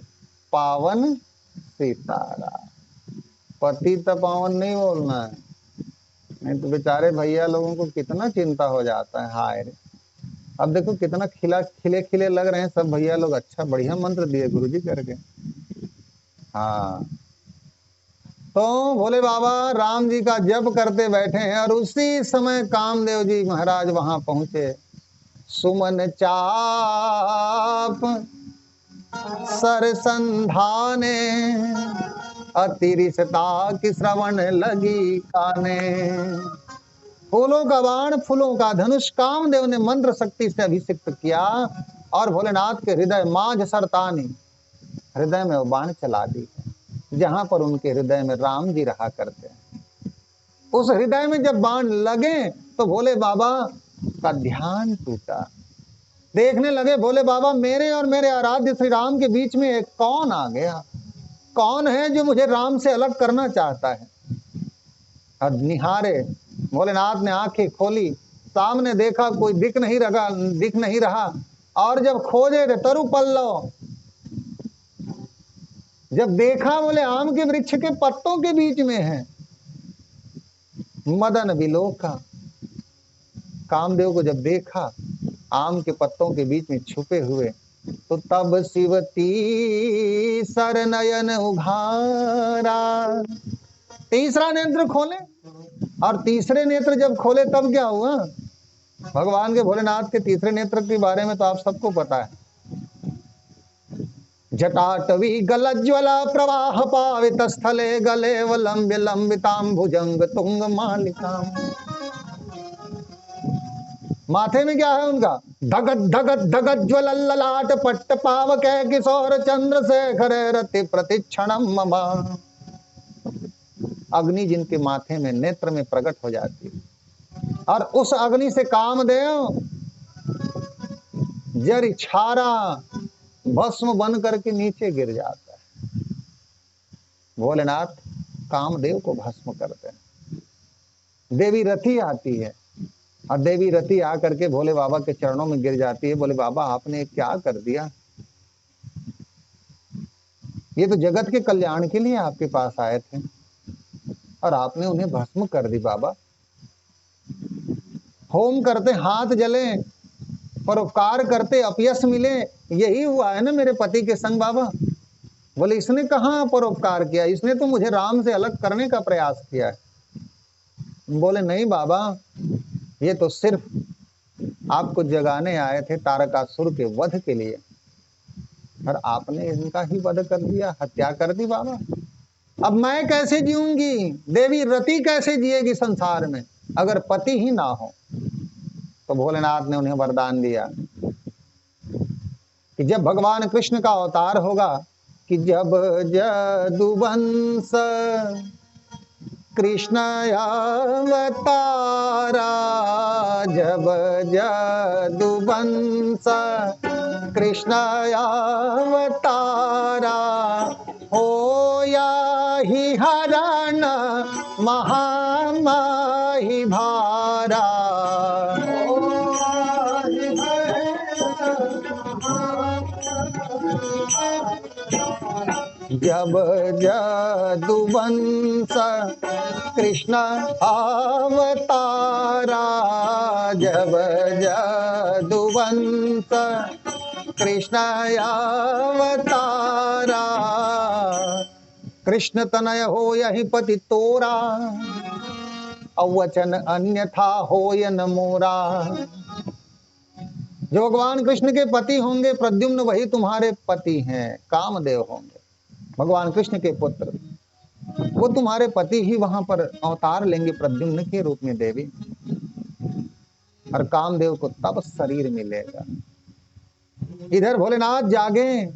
पावन सीताराम। पतित पावन नहीं बोलना है, नहीं तो बेचारे भैया लोगों को कितना चिंता हो जाता है। हाय रे, अब देखो कितना खिले खिले लग रहे हैं सब भैया लोग। अच्छा बढ़िया मंत्र दिए गुरुजी करके। हाँ, तो भोले बाबा राम जी का जप करते बैठे हैं और उसी समय कामदेव जी महाराज वहां पहुंचे। सुमन चाप सर संधाने, अतिरिसता की श्रवण लगी काने। फूलों का बाण, फूलों का धनुष कामदेव ने मंत्र शक्ति से अभिषिक्त किया और भोलेनाथ के हृदय माझ सरतानी, हृदय में वो बाण चला दी, जहां पर उनके हृदय में राम जी रहा करते हैं। उस हृदय में जब बाण लगे तो भोले बाबा का ध्यान टूटा। देखने लगे भोले बाबा, मेरे और मेरे आराध्य श्री राम के बीच में एक कौन आ गया, कौन है जो मुझे राम से अलग करना चाहता है। और निहारे, भोलेनाथ ने आंखें खोली, सामने देखा कोई दिख नहीं रहा। और जब खोजे थे तरु पल्लव, जब देखा बोले आम के वृक्ष के पत्तों के बीच में है। मदन विलोका, कामदेव को जब देखा आम के पत्तों के बीच में छुपे हुए, तो तब शिवती सर नयन उघारा। तीसरा नेत्र खोले, और तीसरे नेत्र जब खोले तब क्या हुआ। भगवान के भोलेनाथ के तीसरे नेत्र के बारे में तो आप सबको पता है। जटाटवी गलज्वला प्रवाह पावित स्थले गले लंबे लंबिताम भुजंग तुंग मालिकाम। माथे में क्या है उनका, धगत धगत धगत ज्वल ललाट पट्ट पावक किशोर चंद्र शेखर रति प्रतिक्षणम ममा। अग्नि जिनके माथे में नेत्र में प्रकट हो जाती है, और उस अग्नि से कामदेव जरी छारा भस्म बन करके नीचे गिर जाता है। भोलेनाथ कामदेव को भस्म करते हैं। देवी रति आती है और देवी रति आकर के भोले बाबा के चरणों में गिर जाती है। बोले बाबा आपने क्या कर दिया, ये तो जगत के कल्याण के लिए आपके पास आए थे और आपने उन्हें भस्म कर दी। बाबा होम करते हाथ जले, परोपकार करते अपयश मिले, यही हुआ है ना मेरे पति के संग बाबा। बोले इसने कहाँ परोपकार किया, इसने तो मुझे राम से अलग करने का प्रयास किया है। बोले नहीं बाबा, ये तो सिर्फ आपको जगाने आए थे तारकासुर के वध के लिए, और आपने इनका ही वध कर दिया, हत्या कर दी बाबा। अब मैं कैसे जीऊंगी, देवी रति कैसे जिएगी संसार में अगर पति ही ना हो। तो भोलेनाथ ने उन्हें वरदान दिया कि जब भगवान कृष्ण का अवतार होगा, कि जब जदुवंश कृष्ण अवतारा, जब जदुवंश कृष्ण अवतारा, हो या ही हरण महामाही भारा। जब जदुवंश कृष्ण अवतारा, जब जदुवंश कृष्ण अवतारा, कृष्ण तनय हो यही पति तोरा, अवचन अन्यथा हो न मोरा। जो भगवान कृष्ण के पति होंगे प्रद्युम्न, वही तुम्हारे पति हैं, कामदेव होंगे भगवान कृष्ण के पुत्र, वो तुम्हारे पति ही वहां पर अवतार लेंगे प्रद्युम्न के रूप में देवी, और कामदेव को तब शरीर मिलेगा। इधर भोलेनाथ जागे,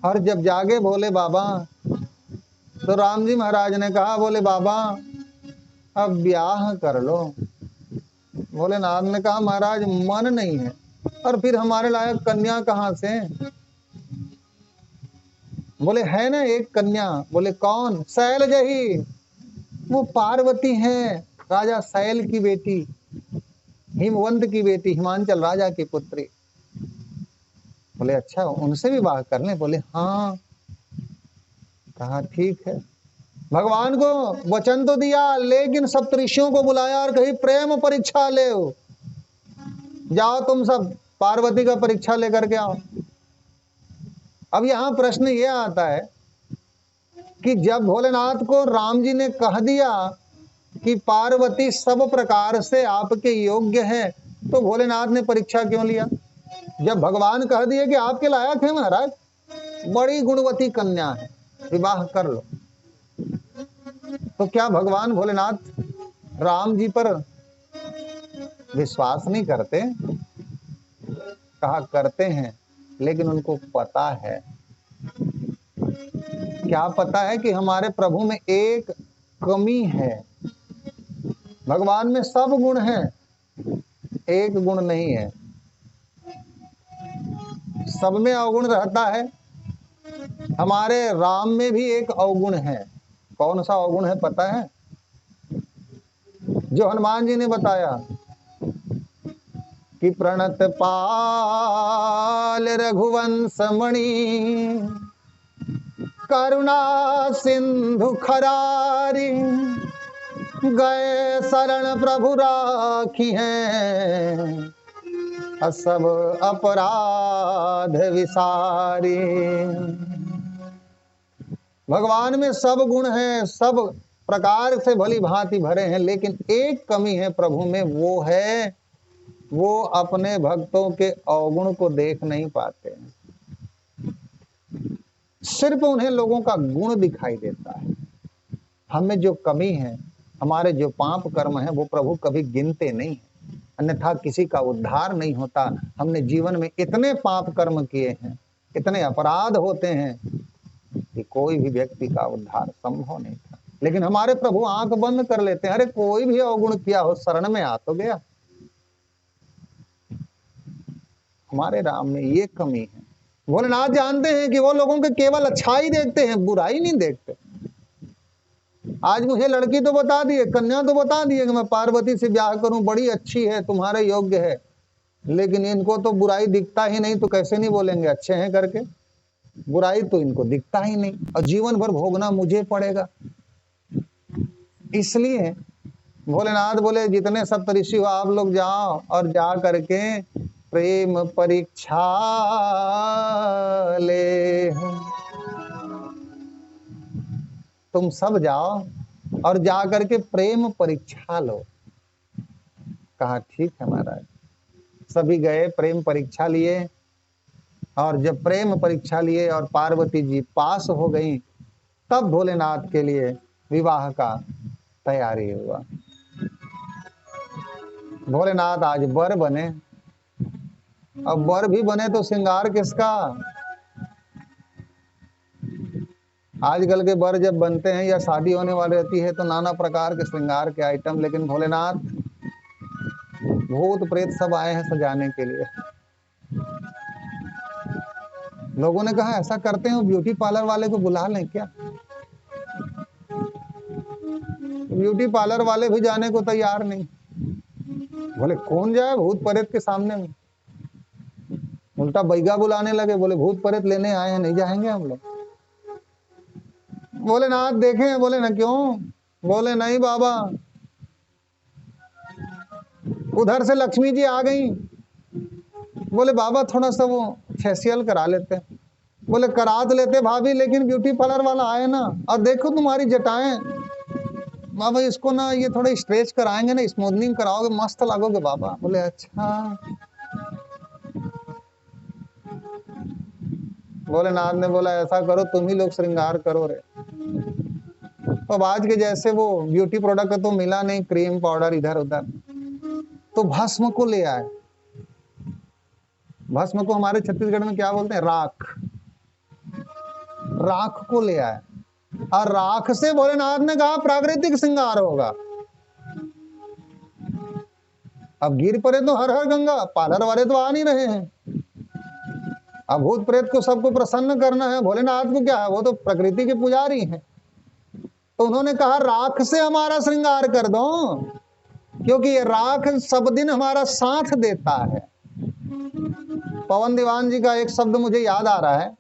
और जब जागे भोले बाबा, तो राम जी महाराज ने कहा बोले बाबा अब ब्याह कर लो। भोलेनाथ ने कहा महाराज मन नहीं है, और फिर हमारे लायक कन्या कहाँ से। बोले है ना एक कन्या। बोले कौन। शैलजही, वो पार्वती है, राजा शैल की बेटी, हिमवंत की बेटी, हिमांचल राजा की पुत्री। बोले अच्छा उनसे भी विवाह कर लें। बोले हाँ। कहा ठीक है। भगवान को वचन तो दिया, लेकिन सप्तऋषियों को बुलाया और कही प्रेम परीक्षा ले, जाओ तुम सब पार्वती का परीक्षा लेकर के आओ। अब यहां प्रश्न यह आता है कि जब भोलेनाथ को राम जी ने कह दिया कि पार्वती सब प्रकार से आपके योग्य है, तो भोलेनाथ ने परीक्षा क्यों लिया? जब भगवान कह दिए कि आपके लायक है महाराज, बड़ी गुणवती कन्या है, विवाह कर लो, तो क्या भगवान भोलेनाथ राम जी पर विश्वास नहीं करते? कहा करते हैं, लेकिन उनको पता है। क्या पता है? कि हमारे प्रभु में एक कमी है। भगवान में सब गुण हैं, एक गुण नहीं है। सब में अवगुण रहता है, हमारे राम में भी एक अवगुण है। कौन सा अवगुण है पता है? जो हनुमान जी ने बताया कि प्रणत पाल रघुवंश मणि, करुणा सिंधु खरारी, गए शरण प्रभु राखी हैं, सब अपराध विसारी। भगवान में सब गुण हैं, सब प्रकार से भली भांति भरे हैं, लेकिन एक कमी है प्रभु में, वो है वो अपने भक्तों के अवगुण को देख नहीं पाते हैं। सिर्फ उन्हें लोगों का गुण दिखाई देता है। हमें जो कमी है, हमारे जो पाप कर्म है, वो प्रभु कभी गिनते नहीं है, अन्यथा किसी का उद्धार नहीं होता। हमने जीवन में इतने पाप कर्म किए हैं, इतने अपराध होते हैं कि कोई भी व्यक्ति का उद्धार संभव नहीं था। लेकिन हमारे प्रभु आंख बंद कर लेते हैं, अरे कोई भी अवगुण किया हो, शरण में आ तो गया। हमारे राम में ये कमी है। भोलेनाथ जानते हैं कि वो लोगों के केवल अच्छाई देखते हैं, बुराई नहीं देखते। आज मुझे लड़की तो बता दिए, कन्या तो बता दिए कि मैं पार्वती से ब्याह करूं, बड़ी अच्छी है, तुम्हारे योग्य है, लेकिन इनको तो बुराई दिखता ही नहीं, तो कैसे नहीं बोलेंगे अच्छे हैं करके? बुराई तो इनको दिखता ही नहीं, और जीवन भर भोगना मुझे पड़ेगा। इसलिए भोलेनाथ बोले जितने सप्तऋषि हो आप लोग जाओ और जा करके प्रेम परीक्षा ले, तुम सब जाओ और जा करके प्रेम परीक्षा लो। कहा ठीक है महाराज। सभी गए, प्रेम परीक्षा लिए, और जब प्रेम परीक्षा लिए और पार्वती जी पास हो गई, तब भोलेनाथ के लिए विवाह का तैयारी हुआ। भोलेनाथ आज वर बने। अब वर भी बने तो श्रृंगार किसका? आजकल के वर जब बनते हैं या शादी होने वाली रहती है तो नाना प्रकार के श्रृंगार के आइटम, लेकिन भोलेनाथ भूत प्रेत सब आए हैं सजाने के लिए। लोगों ने कहा ऐसा करते हैं ब्यूटी पार्लर वाले को बुला लें क्या? ब्यूटी पार्लर वाले भी जाने को तैयार नहीं। बोले कौन जाए भूत प्रेत के सामने में? उल्टा बैगा बुलाने लगे, बोले भूत प्रेत लेने आए हैं, नहीं जाएंगे हम लोग। भोलेनाथ देखे, बोले ना क्यों? बोले नहीं बाबा। उधर से लक्ष्मी जी आ गई, बोले बाबा थोड़ा सा वो फेशियल करा लेते। बोले करा तो लेते भाभी, लेकिन ब्यूटी पार्लर वाला आए ना, और देखो तुम्हारी जटाएं बाबा, इसको ना ये थोड़ा स्ट्रेच कराएंगे ना, स्मूथनिंग कराओगे, मस्त लगोगे बाबा। बोले अच्छा। भोलेनाथ ने बोला ऐसा करो तुम ही लोग श्रृंगार करो रे। तो आज के जैसे वो ब्यूटी प्रोडक्ट तो मिला नहीं, क्रीम पाउडर इधर उधर, तो भस्म को ले आए। भस्म को हमारे छत्तीसगढ़ में क्या बोलते हैं? राख। राख को ले आए, और राख से भोलेनाथ ने कहा प्राकृतिक श्रृंगार होगा। अब गिर पड़े तो हर हर गंगा, पार्लर वाले तो आ नहीं रहे हैं। अब भूत प्रेत को सबको प्रसन्न करना है, भोलेनाथ को क्या है, वो तो प्रकृति के पुजारी हैं। तो उन्होंने कहा राख से हमारा श्रृंगार कर दो, क्योंकि ये राख सब दिन हमारा साथ देता है। पवन दीवान जी का एक शब्द मुझे याद आ रहा है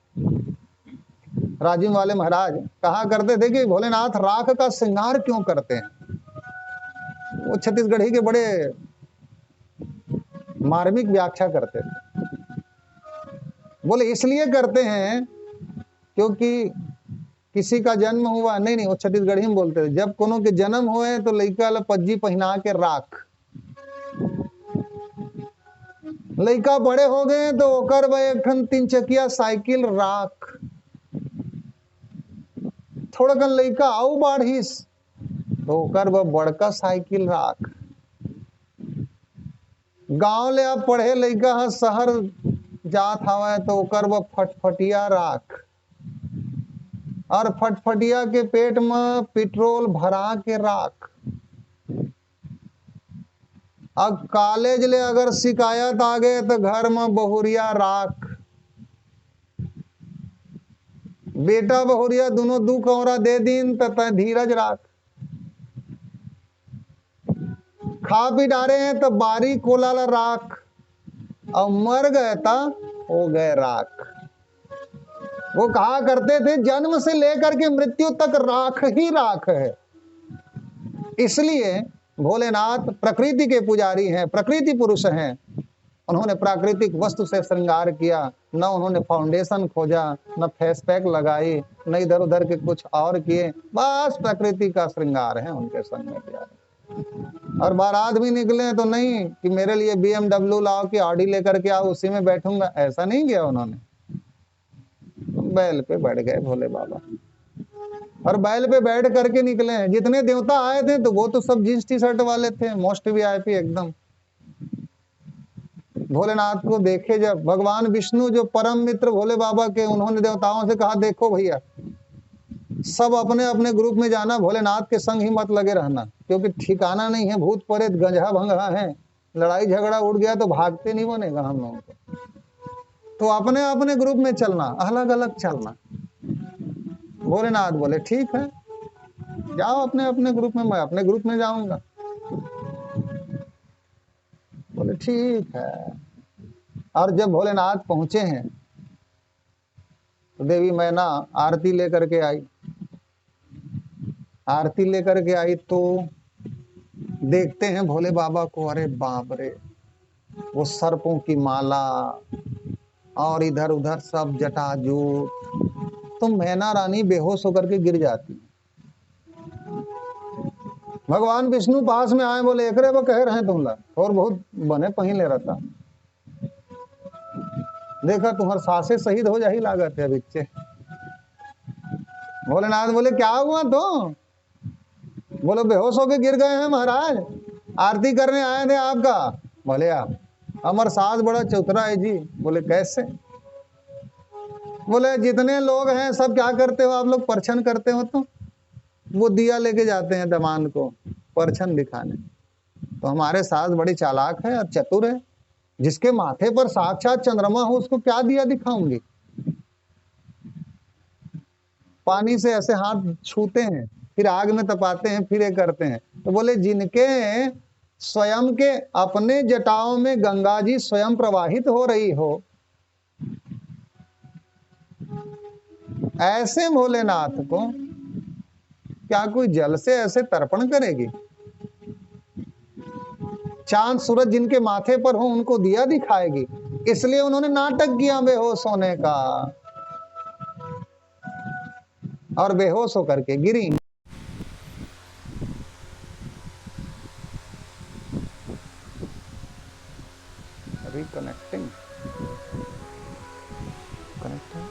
राजिम वाले महाराज कहा करते थे कि भोलेनाथ राख का श्रृंगार क्यों करते हैं। वो छत्तीसगढ़ी के बड़े मार्मिक व्याख्या करते थे। बोले इसलिए करते हैं क्योंकि किसी का जन्म हुआ, नहीं वो छत्तीसगढ़ी में बोलते थे, जब कोनो के जन्म हुए तो लड़का ला पज्जी पहना के राख, लड़का बड़े हो गए तो ओकर एक ठन 3 चकिया साइकिल राख, थोड़ा कन लड़का आऊ बाढ़िस तो ओकर बड़का साइकिल राख। गांव ले आप पढ़े लड़का है शहर जात हवा तो ओकर फटफटिया राख, और फटफटिया के पेट में पेट्रोल भरा के राख। अब कॉलेज ले अगर शिकायत आ गए तो घर में बहुरिया राख, बेटा बहुरिया दोनों 2 कौरा दे दिन तो धीरज राख। खा पी डारे हैं तो बारी कोला ला राख, और मर गए तो हो गए राख। वो कहा करते थे जन्म से लेकर के मृत्यु तक राख ही राख है। इसलिए भोलेनाथ प्रकृति के पुजारी हैं, प्रकृति पुरुष हैं। उन्होंने प्राकृतिक वस्तु से श्रृंगार किया, न उन्होंने फाउंडेशन खोजा, न फेस पैक लगाई, न इधर उधर के कुछ और किए, बस प्रकृति का श्रृंगार है उनके संग में किया। और बारात भी निकले तो नहीं कि मेरे लिए BMW लाओ कि ऑडी लेकर के आओ उसी में बैठूंगा, ऐसा नहीं किया उन्होंने। बैल पे बैठ गए भोले बाबा और बैल पे बैठ करके निकले हैं। जितने देवता आए थे तो वो तो सब जींस टी-शर्ट वाले थे, मोस्ट VIP एकदम। भोलेनाथ को देखे जब भगवान विष्णु जो परम मित्र भोले बाबा के, उन्होंने देवताओं से कहा देखो भैया सब अपने अपने ग्रुप में जाना, भोलेनाथ के संग ही मत लगे रहना, क्योंकि ठिकाना नहीं है, भूत प्रेत गंजा भंगा है, लड़ाई झगड़ा उठ गया तो भागते नहीं बनेगा हम लोगों को। तो अपने अपने ग्रुप में चलना, अलग अलग चलना। भोलेनाथ बोले ठीक है जाओ अपने अपने ग्रुप में, मैं अपने ग्रुप में जाऊंगा। बोले ठीक है। और जब भोलेनाथ पहुंचे हैं तो देवी मैना आरती लेकर के आई। आरती लेकर के आई तो देखते हैं भोले बाबा को, अरे बाप रे, वो सर्पों की माला और इधर उधर सब जटाजूट, तो मैना रानी बेहोश होकर के गिर जाती। भगवान विष्णु पास में आए, बोले एकरे वो कह रहे तुम लोग और बहुत बने पही ले रहता, देखा तुम्हारे सासे शहीद हो जाही लागत है अभिचे। भोलेनाथ बोले क्या हुआ तो? बोलो बेहोश होके गिर गए हैं महाराज, आरती करने आए थे आपका। बोले आप हमार सास बड़ा चौतरा है जी। बोले कैसे? बोले जितने लोग हैं सब क्या करते हो आप लोग, परछन करते हो, तो वो दिया लेके जाते हैं दमान को परछन दिखाने। तो हमारे सास बड़ी चालाक है और चतुर है, जिसके माथे पर साक्षात चंद्रमा हो उसको क्या दिया दिखाऊंगी। पानी से ऐसे हाथ छूते हैं, फिर आग में तपाते हैं, फिर ये करते हैं। तो बोले जिनके स्वयं के अपने जटाओं में गंगा जी स्वयं प्रवाहित हो रही हो, ऐसे भोलेनाथ को क्या कोई जल से ऐसे तर्पण करेगी? चांद सूरज जिनके माथे पर हो उनको दिया दिखाएगी। इसलिए उन्होंने नाटक किया बेहोश होने का और बेहोश होकर के गिरी। रिकनेक्टिंग कनेक्टिंग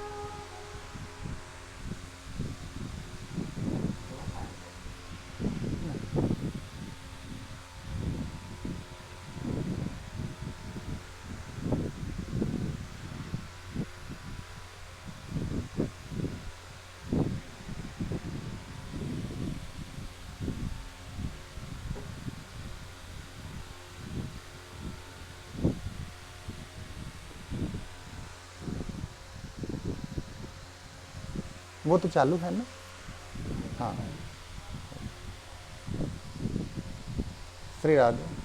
वो तो चालू है ना। हाँ श्री राधे।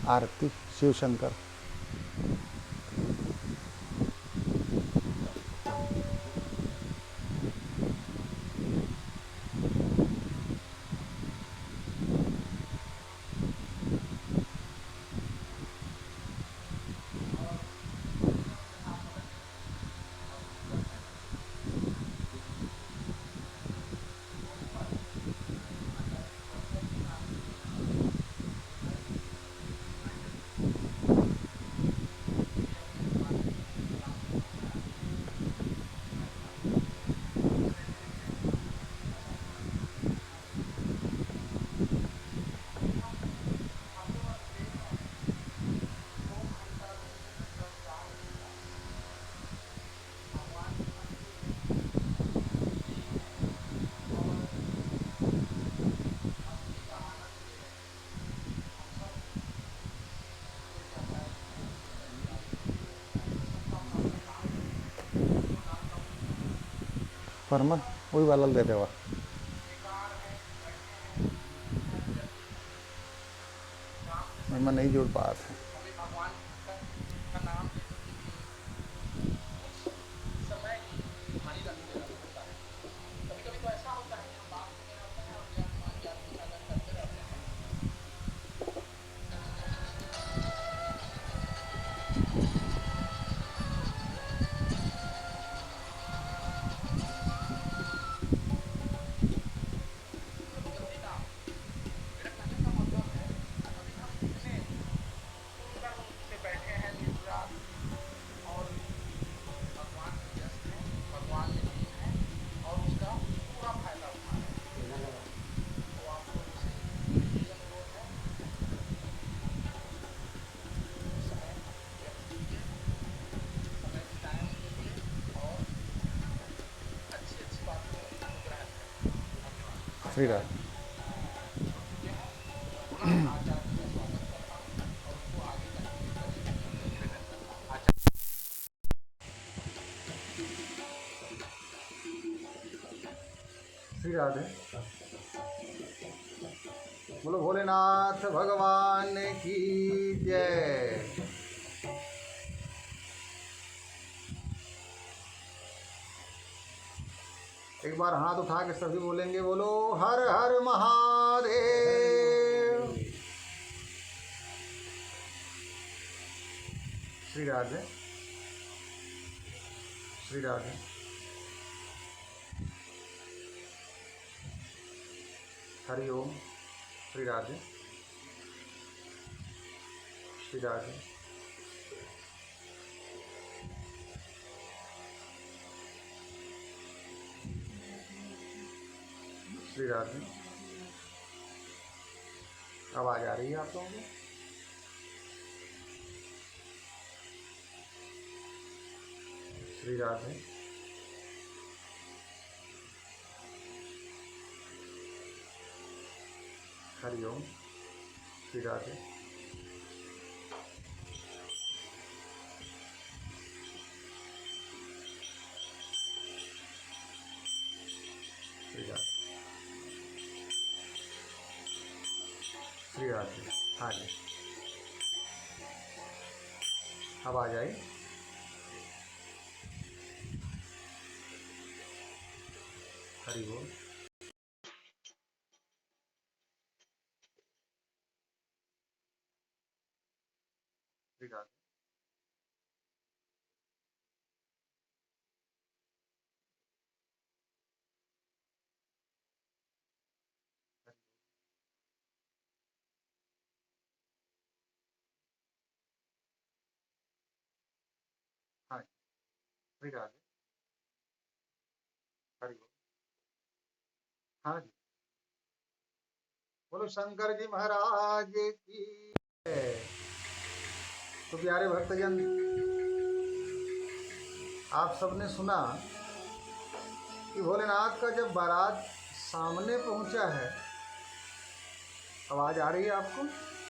आरती शिव शंकर। परमत वही वाला दे देवा। मैं नहीं जोड़ पा था। श्री राधे। श्री राधे। बोलो भोलेनाथ भगवान की जय। एक बार हाथ उठा के सभी बोलेंगे, बोलो हर हर महादेव। श्री राधे। श्री राधे। हरि ओम। श्री राधे। श्री राधे। श्री राधे। आवाज आ रही है आप लोगों को? श्री राधे। हरि ओम। श्री राधे। श्री राधे। श्री राधे। हाँ जी, आवाज आई? हरि बोल। श्री राधे। हाँ जी, श्री राधे। हरि बोल। हाँ जी, बोलो शंकर जी महाराज की जय। तो प्यारे भक्तजन, आप सबने सुना कि भोलेनाथ का जब बारात सामने पहुंचा है। आवाज आ रही है आपको?